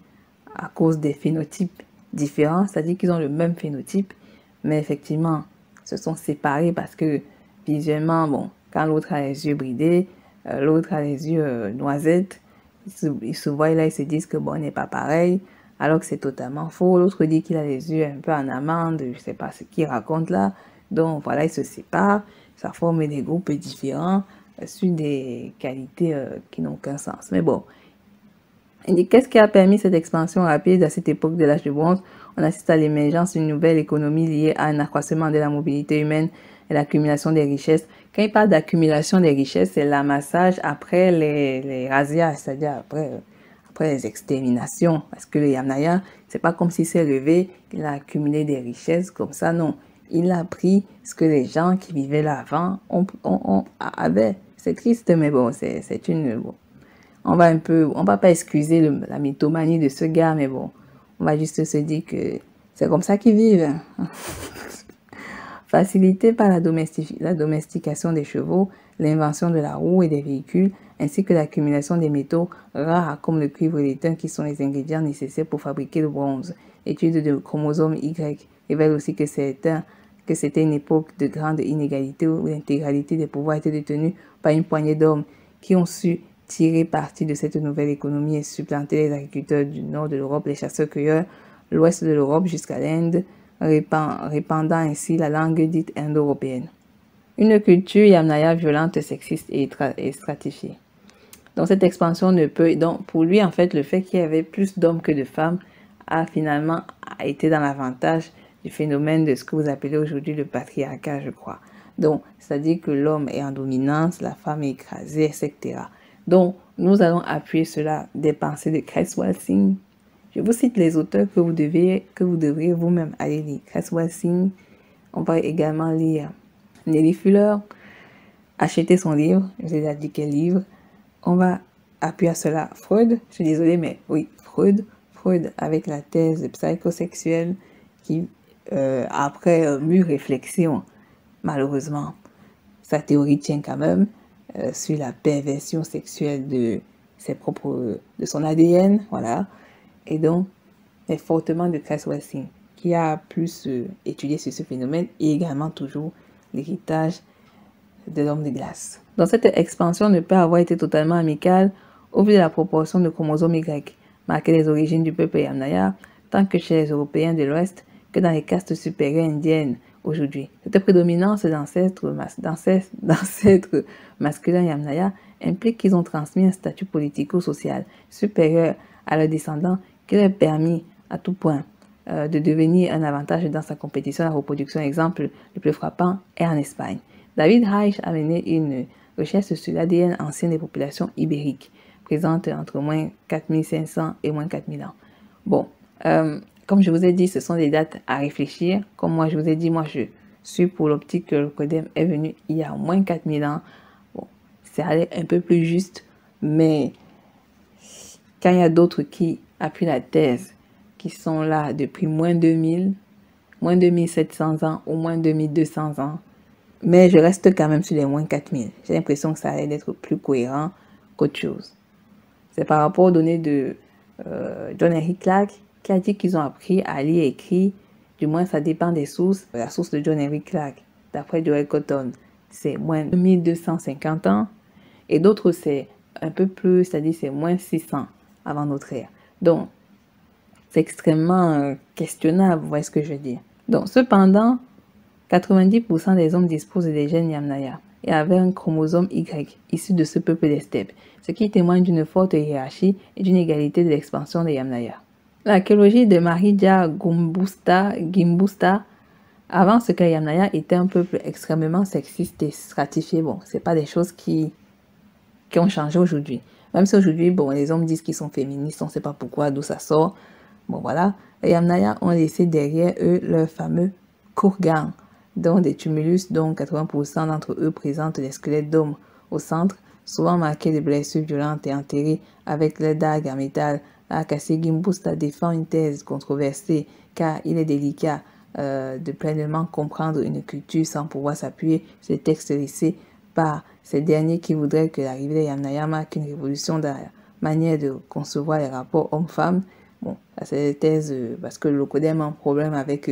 S5: à cause des phénotypes différents, c'est-à-dire qu'ils ont le même phénotype, mais effectivement, se sont séparés parce que visuellement, bon, quand l'autre a les yeux bridés, l'autre a les yeux noisettes, ils se voient là, ils se disent que bon, on n'est pas pareil, alors que c'est totalement faux. L'autre dit qu'il a les yeux un peu en amande, je ne sais pas ce qu'il raconte là. Donc voilà, ils se séparent, ça forme des groupes différents sur des qualités qui n'ont aucun sens. Mais bon, qu'est-ce qui a permis cette expansion rapide à cette époque de l'âge de bronze? On assiste à l'émergence d'une nouvelle économie liée à un accroissement de la mobilité humaine et l'accumulation des richesses. Quand il parle d'accumulation des richesses, c'est l'amassage après les razzias, c'est-à-dire après les exterminations. Parce que le Yamnaya, c'est pas comme s'il s'est levé, il a accumulé des richesses comme ça, non. Il a pris ce que les gens qui vivaient là avant avaient. C'est triste, mais bon, c'est une... Bon. On va pas excuser la mythomanie de ce gars, mais bon, on va juste se dire que c'est comme ça qu'ils vivent. Facilité par la domestication des chevaux, l'invention de la roue et des véhicules, ainsi que l'accumulation des métaux rares comme le cuivre et l'étain qui sont les ingrédients nécessaires pour fabriquer le bronze. Études de chromosome Y révèlent aussi que certains que c'était une époque de grande inégalité où l'intégralité des pouvoirs était détenue par une poignée d'hommes qui ont su tirer parti de cette nouvelle économie et supplanter les agriculteurs du nord de l'Europe, les chasseurs-cueilleurs, l'ouest de l'Europe jusqu'à l'Inde, répandant ainsi la langue dite indo-européenne. Une culture yamnaya violente, sexiste et stratifiée. Donc cette expansion ne peut... Donc pour lui, en fait, le fait qu'il y avait plus d'hommes que de femmes a finalement été dans l'avantage du phénomène de ce que vous appelez aujourd'hui le patriarcat, je crois. Donc, c'est-à-dire que l'homme est en dominance, la femme est écrasée, etc. Donc, nous allons appuyer cela des pensées de Cresswell Singh. Je vous cite les auteurs que vous devriez vous-même aller lire. Cresswell Singh, on va également lire Nelly Fuller, acheter son livre, je vous ai déjà dit quel livre. On va appuyer à cela Freud, je suis désolée, mais oui, Freud avec la thèse psychosexuelle qui, après mûre réflexion, malheureusement, sa théorie tient quand même sur la perversion sexuelle de son ADN, voilà. Et donc, est fortement de Cresswell Singh, qui a plus étudié sur ce phénomène et également toujours l'héritage de l'homme de glace. Donc, cette expansion ne peut avoir été totalement amicale au vu de la proportion de chromosomes Y, marquer les origines du peuple yamnaya, tant que chez les Européens de l'Ouest que dans les castes supérieures indiennes aujourd'hui. Cette prédominance d'ancêtres masculins yamnaya implique qu'ils ont transmis un statut politico-social supérieur à leurs descendants qui leur a permis à tout point de devenir un avantage dans sa compétition à la reproduction. Exemple le plus frappant est en Espagne. David Reich a mené une recherche sur l'ADN ancien des populations ibériques, présentes entre moins 4500 et moins 4000 ans. Bon, comme je vous ai dit, ce sont des dates à réfléchir. Comme moi, je vous ai dit, moi, je suis pour l'optique que le Codem est venu il y a moins 4000 ans. Bon, c'est allé un peu plus juste, mais quand il y a d'autres qui appuient la thèse, qui sont là depuis moins 2000, moins 2700 ans ou moins 2200 ans, mais je reste quand même sur les moins 4000. J'ai l'impression que ça allait être plus cohérent qu'autre chose. C'est par rapport aux données de John Henry Clarke qui a dit qu'ils ont appris à lire et écrire. Du moins, ça dépend des sources. La source de John Henry Clarke, d'après Joel Cotton, c'est moins 1250 ans. Et d'autres, c'est un peu plus, c'est-à-dire c'est moins 600 avant notre ère. Donc, c'est extrêmement questionnable, vous voyez ce que je veux dire. Donc, cependant, 90% des hommes disposent des gènes Yamnaya et avaient un chromosome Y issu de ce peuple des steppes, ce qui témoigne d'une forte hiérarchie et d'une égalité de l'expansion des Yamnaya. L'archéologie de Marija Gimbusta avance que les Yamnaya étaient un peuple extrêmement sexiste et stratifié. Bon, c'est pas des choses qui ont changé aujourd'hui. Même si aujourd'hui, bon, les hommes disent qu'ils sont féministes, on ne sait pas pourquoi, d'où ça sort. Bon, voilà. Les Yamnaya ont laissé derrière eux leur fameux kurgan, dont des tumulus, dont 80% d'entre eux présentent des squelettes d'hommes au centre, souvent marqués de blessures violentes et enterrés avec les dagues en métal. Akassi Gimbusta défend une thèse controversée car il est délicat de pleinement comprendre une culture sans pouvoir s'appuyer sur les textes laissés par ces derniers qui voudraient que l'arrivée des Yamnaya marque une révolution dans la manière de concevoir les rapports hommes-femmes. Bon, c'est des thèses parce que le Codem a un problème avec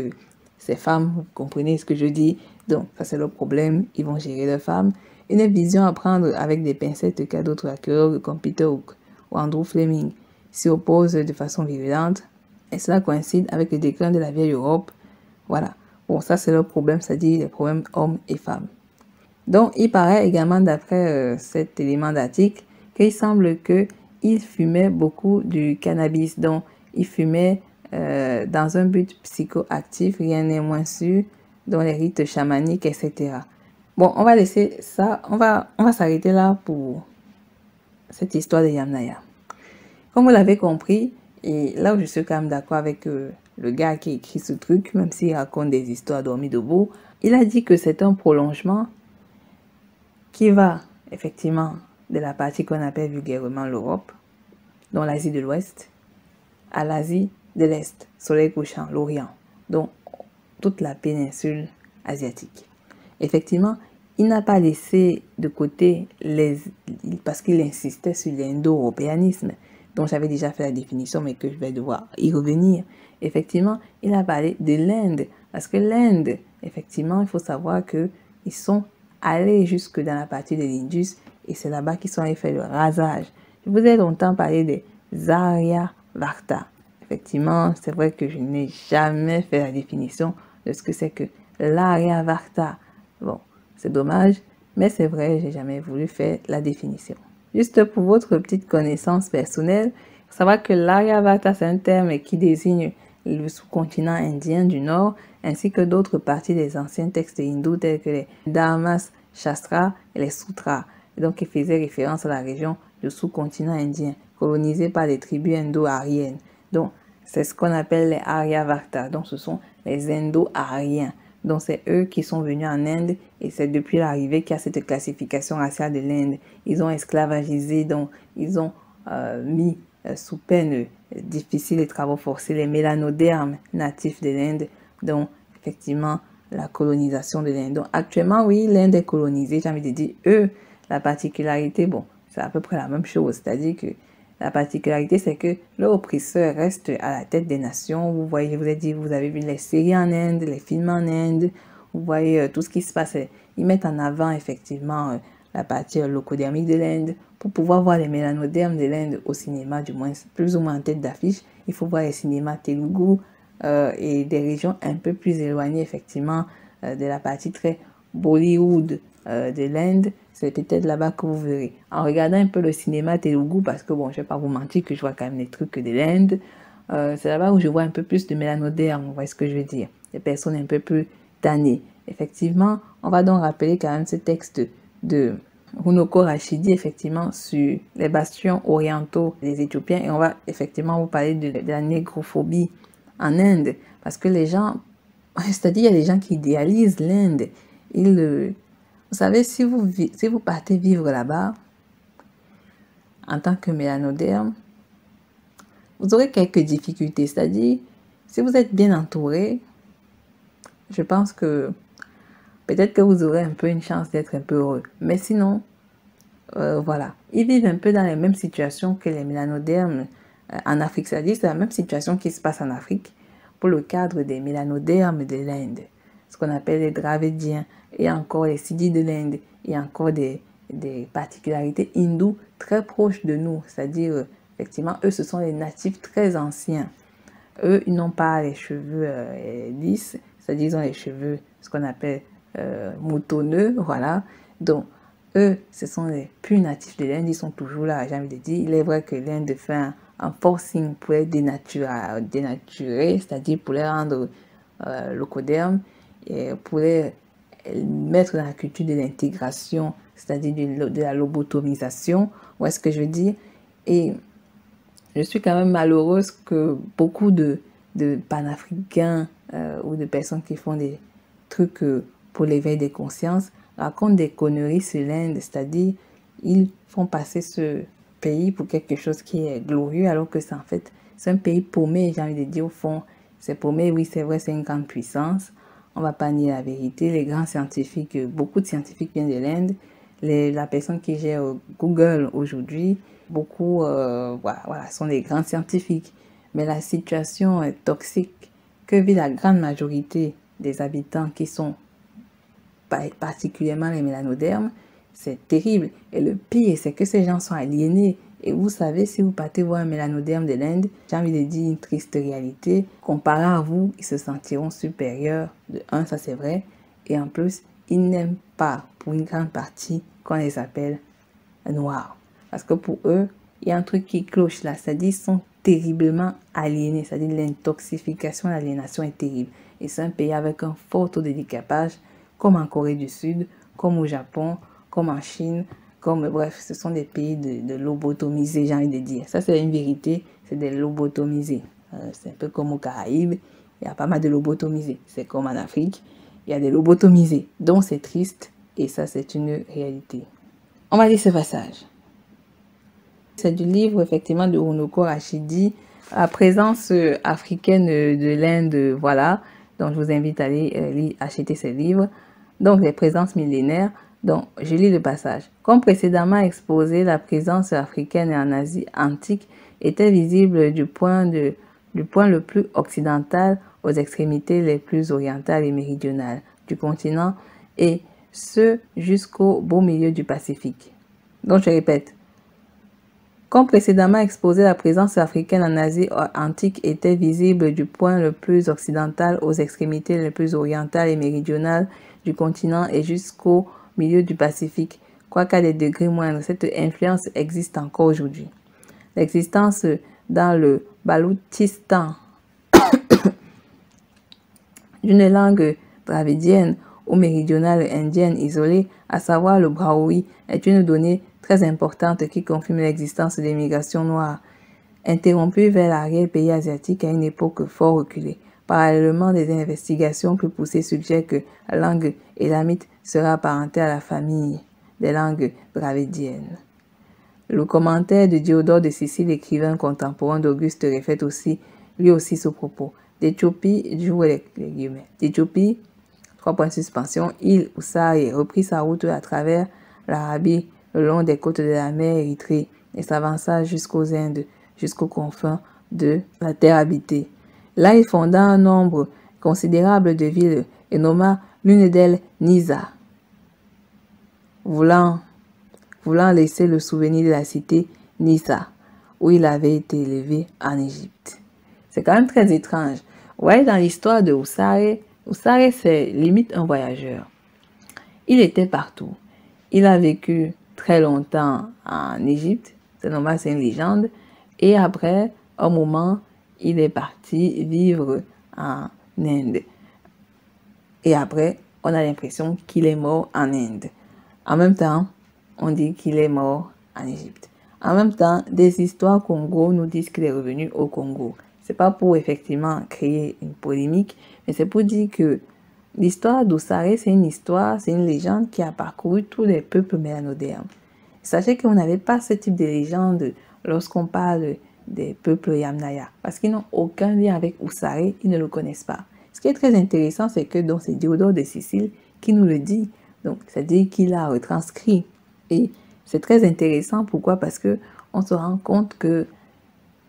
S5: ces femmes, vous comprenez ce que je dis. Donc, ça c'est leur problème, ils vont gérer leurs femmes. Une vision à prendre avec des pincettes qu'à d'autres archéologues comme Peter Hook ou Andrew Fleming s'y opposent de façon virulente. Et cela coïncide avec le déclin de la vieille Europe. Voilà. Bon, ça c'est leur problème, c'est-à-dire les problèmes hommes et femmes. Donc, il paraît également, d'après cet élément d'article, qu'il semble qu'ils fumaient beaucoup du cannabis. Donc, ils fumaient dans un but psychoactif, rien n'est moins sûr, dans les rites chamaniques, etc. Bon, on va laisser ça, on va s'arrêter là pour cette histoire de Yamnaya. Comme vous l'avez compris, et là où je suis quand même d'accord avec le gars qui a écrit ce truc, même s'il raconte des histoires dormies debout, il a dit que c'est un prolongement qui va effectivement de la partie qu'on appelle vulgairement l'Europe, dans l'Asie de l'Ouest, à l'Asie de l'Est, soleil couchant, l'Orient, donc toute la péninsule asiatique. Effectivement, il n'a pas laissé de côté parce qu'il insistait sur l'indo-européanisme, dont j'avais déjà fait la définition, mais que je vais devoir y revenir. Effectivement, il a parlé de l'Inde, Parce que l'Inde, effectivement, il faut savoir qu'ils sont allés jusque dans la partie de l'Indus et c'est là-bas qu'ils sont allés faire le rasage. Je vous ai longtemps parlé des Aryavata. Effectivement, c'est vrai que je n'ai jamais fait la définition de ce que c'est que l'Aryavata. Bon, c'est dommage, mais c'est vrai, j'ai jamais voulu faire la définition. Juste pour votre petite connaissance personnelle, il faut savoir que l'Aryavata, c'est un terme qui désigne le sous-continent indien du Nord, ainsi que d'autres parties des anciens textes hindous tels que les Dharmas, Shastras et les Sutras. Et donc, il faisait référence à la région du sous-continent indien, colonisée par les tribus indo-aryennes. Donc, c'est ce qu'on appelle les Aryavata. Donc, ce sont les Indo-Aryens. Donc, c'est eux qui sont venus en Inde et c'est depuis l'arrivée qu'il y a cette classification raciale de l'Inde. Ils ont esclavagisé, donc ils ont mis sous peine difficile les travaux forcés les mélanodermes natifs de l'Inde. Donc, effectivement, la colonisation de l'Inde. Donc, actuellement, oui, l'Inde est colonisée. J'ai envie de dire, eux, la particularité, bon, c'est à peu près la même chose. C'est-à-dire que la particularité, c'est que leur oppresseur reste à la tête des nations. Vous voyez, je vous ai dit, vous avez vu les séries en Inde, les films en Inde. Vous voyez tout ce qui se passe. Ils mettent en avant, effectivement, la partie locodermique de l'Inde. Pour pouvoir voir les mélanodermes de l'Inde au cinéma, du moins, plus ou moins en tête d'affiche, il faut voir les cinémas Telugu et des régions un peu plus éloignées, effectivement, de la partie très Bollywood de l'Inde. C'est peut-être là-bas que vous verrez. En regardant un peu le cinéma Telugu, parce que bon, je ne vais pas vous mentir que je vois quand même des trucs de l'Inde, c'est là-bas où je vois un peu plus de mélanodermes, vous voyez ce que je veux dire. Des personnes un peu plus tannées. Effectivement, on va donc rappeler quand même ce texte de Runoko Rashidi, effectivement, sur les bastions orientaux des Éthiopiens. Et on va effectivement vous parler de la négrophobie en Inde. Parce que les gens, c'est-à-dire il y a des gens qui idéalisent l'Inde. Vous savez, si vous partez vivre là-bas, en tant que mélanoderme, vous aurez quelques difficultés. C'est-à-dire, si vous êtes bien entouré, je pense que peut-être que vous aurez un peu une chance d'être un peu heureux. Mais sinon, voilà. Ils vivent un peu dans les mêmes situations que les mélanodermes en Afrique. C'est-à-dire, c'est la même situation qui se passe en Afrique pour le cadre des mélanodermes de l'Inde. Ce qu'on appelle les Dravidiens et encore les Siddhis de l'Inde et encore des particularités hindoues très proches de nous. C'est-à-dire, effectivement, eux, ce sont les natifs très anciens. Eux, ils n'ont pas les cheveux lisses, c'est-à-dire ils ont les cheveux, ce qu'on appelle moutonneux, voilà. Donc, eux, ce sont les plus natifs de l'Inde, ils sont toujours là, j'ai envie de dire. Il est vrai que l'Inde fait un forcing pour les dénaturer, c'est-à-dire pour les rendre locodermes, et pour les mettre dans la culture de l'intégration, c'est-à-dire de la lobotomisation, ou est-ce que je veux dire. Et je suis quand même malheureuse que beaucoup de panafricains ou de personnes qui font des trucs pour l'éveil des consciences racontent des conneries sur l'Inde, c'est-à-dire ils font passer ce pays pour quelque chose qui est glorieux alors que c'est en fait c'est un pays paumé, j'ai envie de dire au fond. C'est paumé, oui c'est vrai, c'est une grande puissance, on va pas nier la vérité. Les grands scientifiques, beaucoup de scientifiques viennent de l'Inde. La personne qui gère Google aujourd'hui, beaucoup voilà, sont des grands scientifiques. Mais la situation toxique que vit la grande majorité des habitants qui sont particulièrement les mélanodermes, c'est terrible. Et le pire, c'est que ces gens sont aliénés. Et vous savez, si vous partez voir un mélanoderme de l'Inde, j'ai envie de dire une triste réalité. Comparé à vous, ils se sentiront supérieurs. De un, ça c'est vrai. Et en plus, ils n'aiment pas, pour une grande partie, qu'on les appelle noirs. Parce que pour eux, il y a un truc qui cloche là. C'est-à-dire qu'ils sont terriblement aliénés. C'est-à-dire l'intoxication, l'aliénation est terrible. Et c'est un pays avec un fort taux de décapage, comme en Corée du Sud, comme au Japon, comme en Chine, comme bref, ce sont des pays de lobotomisés, j'ai envie de dire. Ça, c'est une vérité, c'est des lobotomisés. C'est un peu comme aux Caraïbes, il y a pas mal de lobotomisés. C'est comme en Afrique, il y a des lobotomisés. Donc, c'est triste et ça, c'est une réalité. On va lire ce passage. C'est du livre, effectivement, de Runoko Rashidi, La présence africaine de l'Inde, voilà. Donc, je vous invite à aller acheter ces livres. Donc, les présences millénaires. Donc, je lis le passage. Comme précédemment exposé, la présence africaine en Asie antique était visible du point le plus occidental aux extrémités les plus orientales et méridionales du continent, et ce jusqu'au beau milieu du Pacifique. Donc je répète, comme précédemment exposé, la présence africaine en Asie antique était visible du point le plus occidental aux extrémités les plus orientales et méridionales du continent et jusqu'au milieu du Pacifique, quoiqu'à des degrés moindres. Cette influence existe encore aujourd'hui. L'existence dans le Baloutchistan d'une langue dravidienne ou méridionale indienne isolée, à savoir le Brahui, est une donnée très importante qui confirme l'existence des migrations noires, interrompues vers l'arrière-pays asiatique à une époque fort reculée. Parallèlement, des investigations plus poussées suggèrent que la langue élamite sera apparentée à la famille des langues dravidiennes. Le commentaire de Diodore de Sicile, écrivain contemporain d'Auguste, reflète aussi, lui aussi ce propos. D'Éthiopie, j'ouvre les guillemets. D'Éthiopie, 3 points de suspension, il, Oussari, reprit sa route à travers l'Arabie, le long des côtes de la mer Érythrée, et s'avança jusqu'aux Indes, jusqu'aux confins de la terre habitée. Là, il fonda un nombre considérable de villes et nomma l'une d'elles Nisa, voulant laisser le souvenir de la cité Nisa, où il avait été élevé en Égypte. C'est quand même très étrange. Vous voyez, dans l'histoire de Oussari, c'est limite un voyageur. Il était partout. Il a vécu très longtemps en Égypte, c'est normal, c'est une légende. Et après, un moment, il est parti vivre en Inde. Et après, on a l'impression qu'il est mort en Inde. En même temps, on dit qu'il est mort en Égypte. En même temps, des histoires Congo nous disent qu'il est revenu au Congo. C'est pas pour effectivement créer une polémique, mais c'est pour dire que l'histoire d'Oussari, c'est une histoire, c'est une légende qui a parcouru tous les peuples mélanodermes. Sachez qu'on n'avait pas ce type de légende lorsqu'on parle des peuples Yamnaya, parce qu'ils n'ont aucun lien avec Oussari, ils ne le connaissent pas. Ce qui est très intéressant, c'est que c'est Diodore de Sicile qui nous le dit. Donc, c'est-à-dire qu'il a retranscrit. Et c'est très intéressant. Pourquoi? Parce que on se rend compte que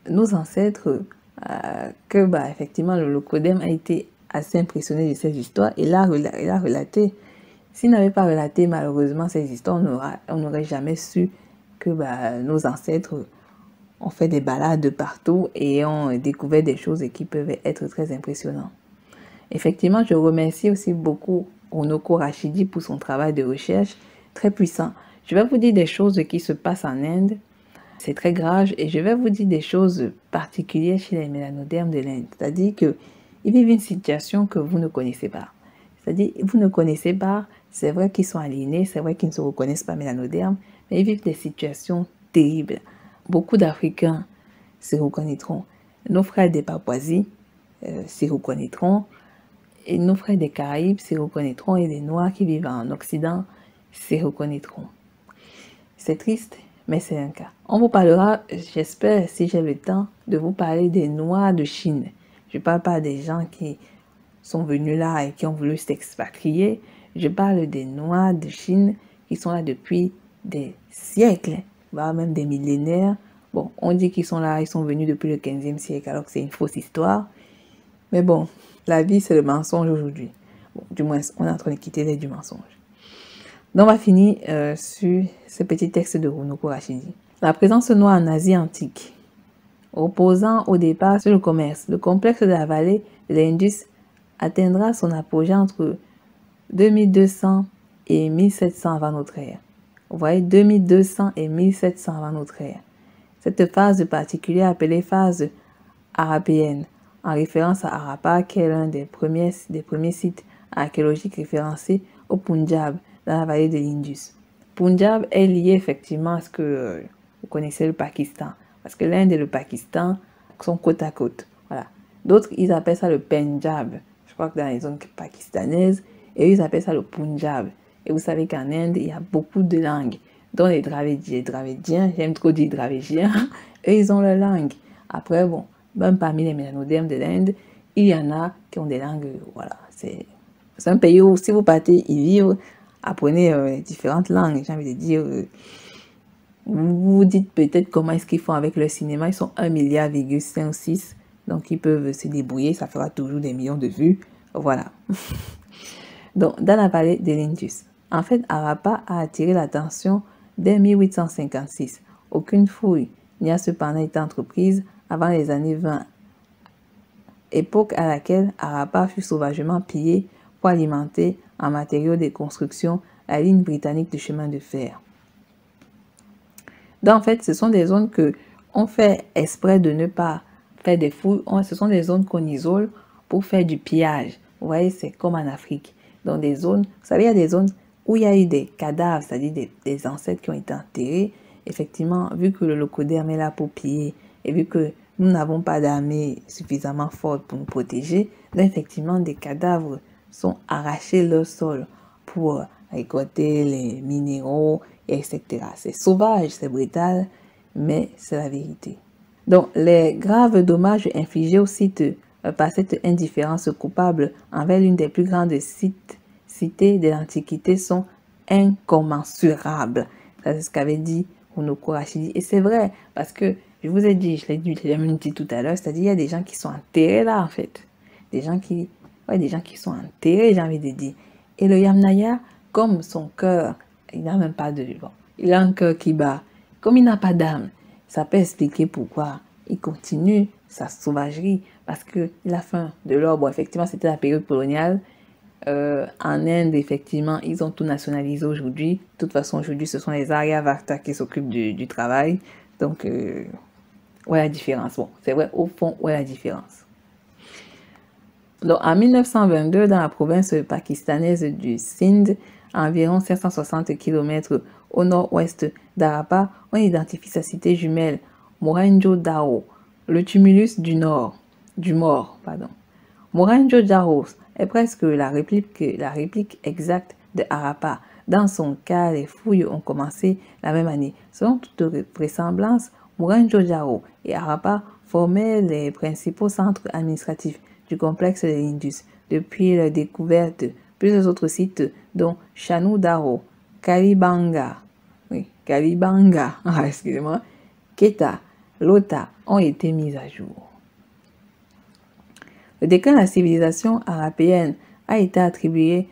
S5: nos ancêtres, effectivement, le Locodème a été assez impressionné de ces histoires et l'a relaté. S'il n'avait pas relaté malheureusement ces histoires, on n'aurait jamais su que nos ancêtres ont fait des balades de partout et ont découvert des choses qui peuvent être très impressionnantes. Effectivement, je remercie aussi beaucoup Onoko Rashidi pour son travail de recherche très puissant. Je vais vous dire des choses qui se passent en Inde. C'est très grave et je vais vous dire des choses particulières chez les mélanodermes de l'Inde. C'est-à-dire qu'ils vivent une situation que vous ne connaissez pas. C'est-à-dire vous ne connaissez pas, c'est vrai qu'ils sont aliénés, c'est vrai qu'ils ne se reconnaissent pas mélanodermes, mais ils vivent des situations terribles. Beaucoup d'Africains se reconnaîtront. Nos frères des Papouasies se reconnaîtront. Et nos frères des Caraïbes se reconnaîtront et les Noirs qui vivent en Occident se reconnaîtront. C'est triste, mais c'est un cas. On vous parlera, j'espère, si j'ai le temps, de vous parler des Noirs de Chine. Je ne parle pas des gens qui sont venus là et qui ont voulu s'expatrier. Je parle des Noirs de Chine qui sont là depuis des siècles, voire même des millénaires. Bon, on dit qu'ils sont là, ils sont venus depuis le 15e siècle, alors que c'est une fausse histoire. Mais bon, la vie, c'est le mensonge aujourd'hui. Bon, du moins, on est en train de quitter l'ère du mensonge. Donc, on va finir sur ce petit texte de Onoko Rashidi. La présence noire en Asie antique, reposant au départ sur le commerce, le complexe de la vallée de l'Indus atteindra son apogée entre 2200 et 1700 avant notre ère. Vous voyez, 2200 et 1700 avant notre ère. Cette phase particulière appelée phase arapéenne, en référence à Harappa, qui est l'un des premiers sites archéologiques référencés au Punjab, dans la vallée de l'Indus. Punjab est lié effectivement à ce que vous connaissez le Pakistan, parce que l'Inde et le Pakistan sont côte à côte. Voilà. D'autres, ils appellent ça le Punjab, je crois que dans les zones pakistanaises, et ils appellent ça le Punjab. Et vous savez qu'en Inde, il y a beaucoup de langues, dont les Dravidiens, j'aime trop dire Dravidiens, eux, ils ont leur langue. Après, bon, même parmi les mélanodermes de l'Inde, il y en a qui ont des langues, voilà, c'est un pays où si vous partez y vivre, apprenez différentes langues, j'ai envie de dire, vous vous dites peut-être comment est-ce qu'ils font avec le cinéma, ils sont 1,5 milliard ou 6 Donc, ils peuvent se débrouiller, ça fera toujours des millions de vues. Voilà. Donc, dans la vallée de l'Indus. En fait, Harappa a attiré l'attention dès 1856. Aucune fouille n'y a cependant été entreprise avant les années 20, époque à laquelle Harappa fut sauvagement pillé pour alimenter en matériaux de construction la ligne britannique de chemin de fer. Donc, en fait, ce sont des zones que on fait exprès de ne pas faire des fouilles. Ce sont des zones qu'on isole pour faire du pillage. Vous voyez, c'est comme en Afrique. Dans des zones, vous savez, il y a des zones où il y a eu des cadavres, c'est-à-dire des ancêtres qui ont été enterrés. Effectivement, vu que le locoderme est là pour piller et vu que nous n'avons pas d'armée suffisamment forte pour nous protéger, donc effectivement, des cadavres sont arrachés leur sol pour récolter les minéraux, etc. C'est sauvage, c'est brutal, mais c'est la vérité. Donc, les graves dommages infligés au site par cette indifférence coupable envers l'une des plus grandes cités de l'Antiquité sont incommensurables. Ça, c'est ce qu'avait dit Runoko Rashidi. Et c'est vrai, parce que je vous ai dit, je l'ai même dit tout à l'heure, c'est-à-dire il y a des gens qui sont enterrés là, en fait. Des gens qui sont enterrés, j'ai envie de dire. Et le Yamnaya, comme son cœur, il n'a même pas de... Bon, il a un cœur qui bat. Comme il n'a pas d'âme, ça peut expliquer pourquoi il continue sa sauvagerie. Parce qu'il a faim de l'or. Bon, effectivement, c'était la période coloniale. En Inde, effectivement, ils ont tout nationalisé aujourd'hui. De toute façon, aujourd'hui, ce sont les Aryavarta qui s'occupent du travail. Donc, où est la différence? Bon, c'est vrai, au fond, où est la différence? Donc, en 1922, dans la province pakistanaise du Sindh, à environ 560 km au nord-ouest d'Harappa, on identifie sa cité jumelle, Mohenjo-Daro, le tumulus du mort. Mohenjo-Daro est presque la réplique exacte de Harappa. Dans son cas, les fouilles ont commencé la même année. Selon toute vraisemblance, Mohenjo-Daro et Harappa formaient les principaux centres administratifs du complexe de l'Indus. Depuis la découverte, plusieurs autres sites, dont Chanu-Daro, Kalibanga, Keta, Lota, ont été mis à jour. Le déclin de la civilisation harapéenne a été attribué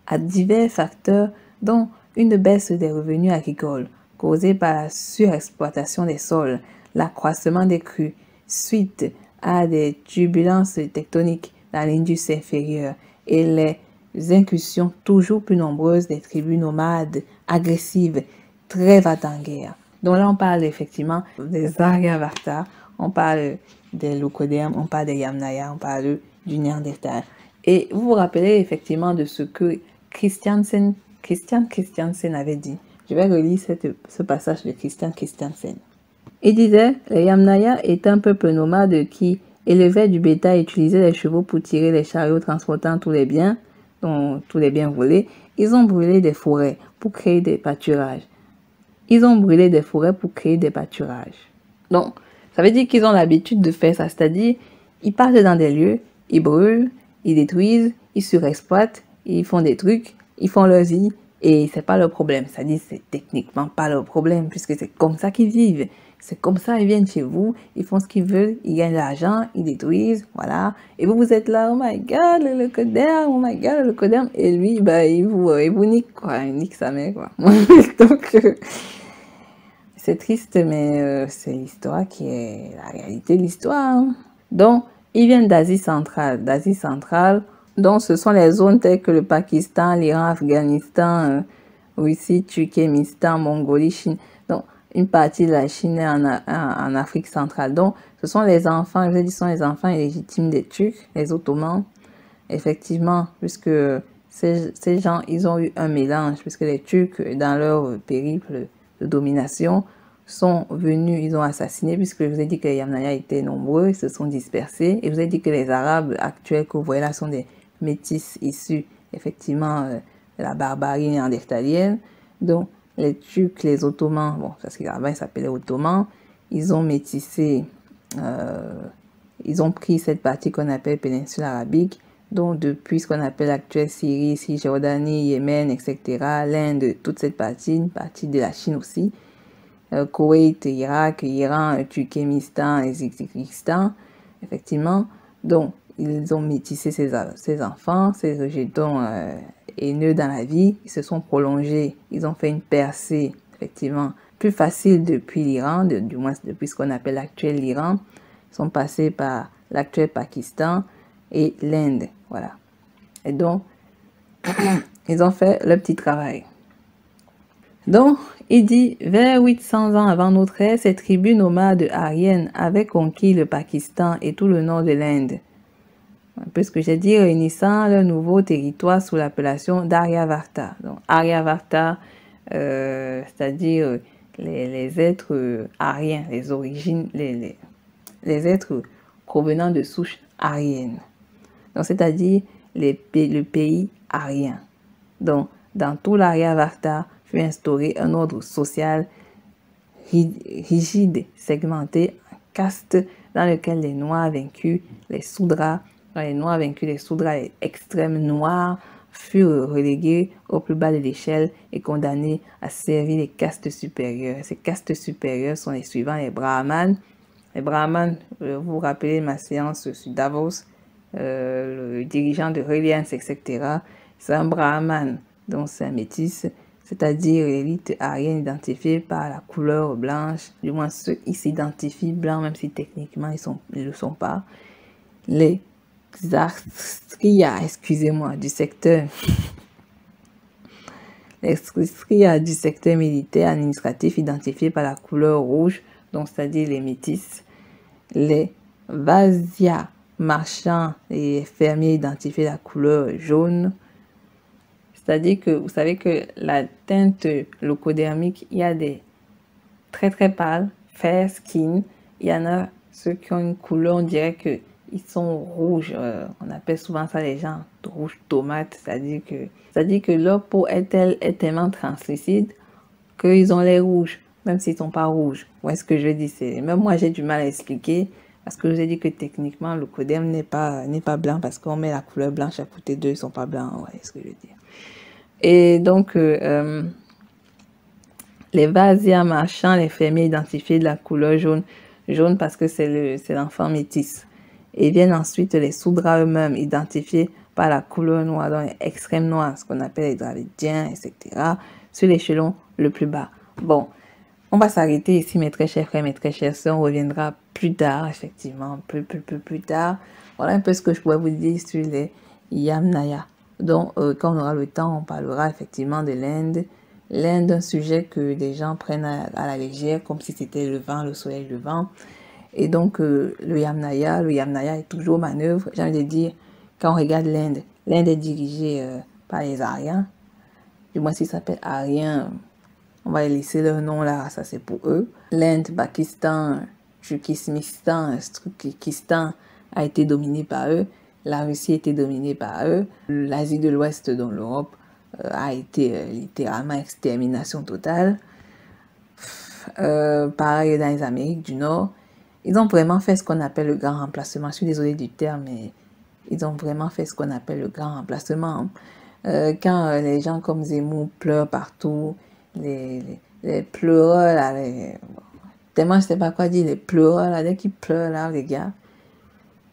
S5: à divers facteurs, dont une baisse des revenus agricoles causée par la surexploitation des sols, l'accroissement des crues, suite à des turbulences tectoniques dans l'Indus inférieur et les incursions toujours plus nombreuses des tribus nomades, agressives, très va-t-en-guerre. Donc là, on parle effectivement des Aryavarta, on parle des Lokoderm, on parle des Yamnaya, on parle du Néandertal. Et vous vous rappelez effectivement de ce que Christian Christiansen avait dit. Je vais relire ce passage de Christian Christiansen. Il disait, les Yamnaya étaient un peuple nomade qui élevait du bétail et utilisait les chevaux pour tirer les chariots transportant tous les biens volés. Ils ont brûlé des forêts pour créer des pâturages. Donc, ça veut dire qu'ils ont l'habitude de faire ça, c'est-à-dire, ils partent dans des lieux, ils brûlent, ils détruisent, ils surexploitent, ils font des trucs, ils font leur vie, et c'est pas leur problème. C'est-à-dire, c'est techniquement pas leur problème, puisque c'est comme ça qu'ils vivent. C'est comme ça, ils viennent chez vous, ils font ce qu'ils veulent, ils gagnent de l'argent, ils détruisent, voilà. Et vous êtes là, oh my god, le locoderme, et lui, bah, il vous nique, quoi, il nique sa mère, quoi. Donc, c'est triste, mais c'est l'histoire qui est la réalité de l'histoire. Hein. Donc, ils viennent d'Asie centrale. Donc, ce sont les zones telles que le Pakistan, l'Iran, Afghanistan, Russie, Turkménistan, Mongolie, Chine. Donc, une partie de la Chine est en Afrique centrale. Donc, ce sont les enfants, je dis, ce sont les enfants illégitimes des Turcs, les Ottomans. Effectivement, puisque ces gens, ils ont eu un mélange, puisque les Turcs, dans leur périple de domination, sont venus, ils ont assassiné, puisque je vous ai dit que les Yamnaya étaient nombreux, ils se sont dispersés, et je vous ai dit que les Arabes actuels que vous voyez là sont des métis issus, effectivement, de la barbarie néandertalienne. Donc, les Turcs, les Ottomans, bon, parce qu'avant ils s'appelaient Ottomans, ils ont métissé, ils ont pris cette partie qu'on appelle péninsule arabique, donc depuis ce qu'on appelle l'actuelle Syrie, Cisjordanie, Yémen, etc., l'Inde, toute cette partie, une partie de la Chine aussi, Koweït, Irak, Iran, Turkménistan, Ouzbékistan. effectivement. Donc, ils ont métissé ces enfants, ces rejetons haineux dans la vie. Ils se sont prolongés, ils ont fait une percée, effectivement, plus facile depuis l'Iran, du moins depuis ce qu'on appelle l'actuel Iran. Ils sont passés par l'actuel Pakistan et l'Inde, voilà. Et donc, ils ont fait le petit travail. Donc, il dit, vers 800 ans avant notre ère, ces tribus nomades aryennes avaient conquis le Pakistan et tout le nord de l'Inde. Un peu ce que j'ai dit, réunissant le nouveau territoire sous l'appellation d'Aryavarta. Donc, Aryavarta, c'est-à-dire les êtres aryens, les origines, les êtres provenant de souches aryennes. Donc, c'est-à-dire le pays aryen. Donc, dans tout l'Aryavarta, fut instauré un ordre social rigide, segmenté, en castes, dans lequel les Noirs vaincus, les Soudras, les extrêmes noirs, furent relégués au plus bas de l'échelle et condamnés à servir les castes supérieures. Ces castes supérieures sont les suivants, les Brahmanes. Les Brahmanes, vous vous rappelez ma séance sur Davos, le dirigeant de Reliance, etc. C'est un Brahman, donc c'est un métis, c'est-à-dire l'élite aryenne identifiée par la couleur blanche, du moins ceux qui s'identifient blancs, même si techniquement ils ne le sont pas. Les Kshatriya, excusez-moi, du secteur. Les Kshatriya du secteur militaire administratif identifiés par la couleur rouge, donc c'est-à-dire les métis. Les Vaisya marchands et fermiers identifiés la couleur jaune. C'est-à-dire que vous savez que la teinte leucodermique, il y a des très très pâles, fair skin. Il y en a ceux qui ont une couleur, on dirait qu'ils sont rouges. On appelle souvent ça les gens rouge tomate. C'est-à-dire que leur peau est tellement translucide qu'ils ont les rouges, même s'ils ne sont pas rouges. Vous voyez ce que je dis? Même moi, j'ai du mal à expliquer. Parce que je vous ai dit que techniquement, le leucoderme n'est pas blanc parce qu'on met la couleur blanche à côté d'eux, ils ne sont pas blancs. Vous voyez ce que je veux dire? Et donc, les Vaisya marchands, les fermiers identifiés de la couleur jaune. Jaune parce que c'est l'enfant métis. Et viennent ensuite les Soudras eux-mêmes, identifiés par la couleur noire, dans les extrêmes noirs, ce qu'on appelle les Dravidiens, etc. Sur l'échelon le plus bas. Bon, on va s'arrêter ici, mes très chers frères, mes très chères sœurs. On reviendra plus tard, effectivement, plus tard. Voilà un peu ce que je pourrais vous dire sur les Yamnaya. Donc, quand on aura le temps, on parlera effectivement de l'Inde. L'Inde, un sujet que les gens prennent à la légère, comme si c'était le vent, le soleil, le vent. Et donc, le Yamnaya est toujours manœuvre. J'ai envie de dire, quand on regarde l'Inde est dirigée par les Aryens. Du moins, s'ils s'appellent Aryens, on va laisser leur nom là, ça c'est pour eux. L'Inde, Pakistan, Turkménistan, Turkistan a été dominé par eux. La Russie a été dominée par eux. L'Asie de l'Ouest, dont l'Europe, a été littéralement extermination totale. Pareil dans les Amériques du Nord. Ils ont vraiment fait ce qu'on appelle le grand remplacement. Je suis désolée du terme, mais ils ont vraiment fait ce qu'on appelle le grand remplacement. Quand les gens comme Zemmour pleurent partout, les pleureurs, là, tellement je ne sais pas quoi dire, les pleureurs, là, dès qu'ils pleurent, là, les gars,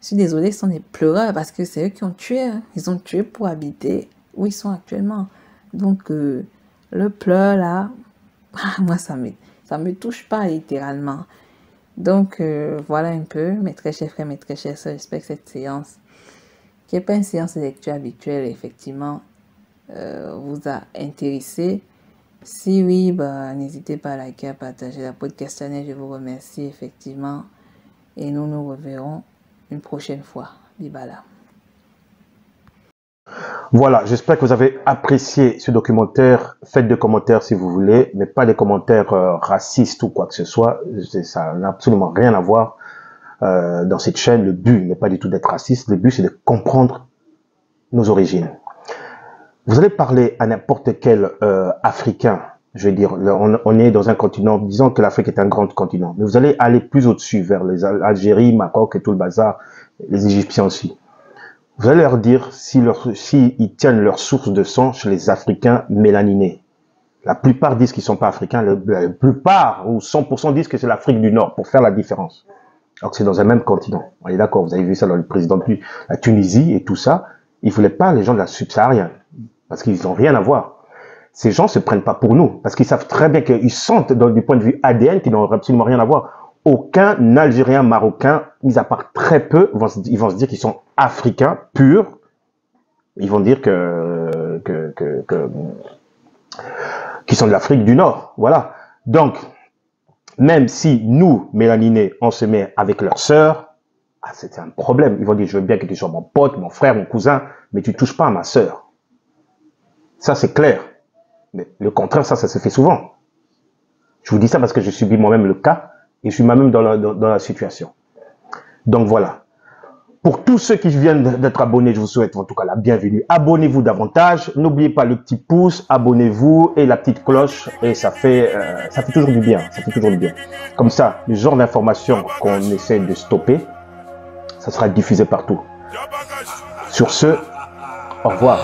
S5: je suis désolée, ce sont des pleureurs parce que c'est eux qui ont tué. Hein. Ils ont tué pour habiter où ils sont actuellement. Donc, le pleur, là, moi, ça me touche pas littéralement. Donc, voilà un peu, mes très chers frères, mes très chères sœurs, j'espère que cette séance, qui n'est pas une séance de lecture habituelle, effectivement, vous a intéressé. Si oui, bah, n'hésitez pas à liker, à partager la podcast channel. Je vous remercie, effectivement. Et nous nous reverrons une prochaine fois. Bibala.
S1: Voilà, j'espère que vous avez apprécié ce documentaire. Faites des commentaires si vous voulez, mais pas des commentaires racistes ou quoi que ce soit. Ça n'a absolument rien à voir dans cette chaîne. Le but n'est pas du tout d'être raciste. Le but, c'est de comprendre nos origines. Vous allez parler à n'importe quel Africain. Je veux dire, on est dans un continent, disons que l'Afrique est un grand continent. Mais vous allez aller plus au-dessus, vers les Algérie, Maroc et tout le bazar, les Égyptiens aussi. Vous allez leur dire s'ils tiennent leur source de sang chez les Africains mélaninés. La plupart disent qu'ils ne sont pas africains, la plupart, ou 100% disent que c'est l'Afrique du Nord, pour faire la différence. Alors que c'est dans un même continent. On est d'accord, vous avez vu ça dans le président de la Tunisie et tout ça. Ils ne voulaient pas les gens de la subsaharienne, parce qu'ils n'ont rien à voir. Ces gens ne se prennent pas pour nous, parce qu'ils savent très bien qu'ils sentent, du point de vue ADN, qu'ils n'ont absolument rien à voir. Aucun Algérien, Marocain, mis à part très peu, ils vont se dire qu'ils sont africains purs. Ils vont dire qu'ils sont de l'Afrique du Nord. Voilà. Donc, même si nous, mélaninés, on se met avec leurs sœurs, c'est un problème. Ils vont dire, je veux bien que tu sois mon pote, mon frère, mon cousin, mais tu ne touches pas à ma sœur. Ça, c'est clair. Mais le contraire, ça se fait souvent. Je vous dis ça parce que je subis moi-même le cas et je suis moi-même dans la situation. Donc voilà. Pour tous ceux qui viennent d'être abonnés, je vous souhaite en tout cas la bienvenue. Abonnez-vous davantage. N'oubliez pas le petit pouce, abonnez-vous et la petite cloche. Et ça fait toujours du bien. Ça fait toujours du bien. Comme ça, le genre d'information qu'on essaie de stopper, ça sera diffusé partout. Sur ce, au revoir.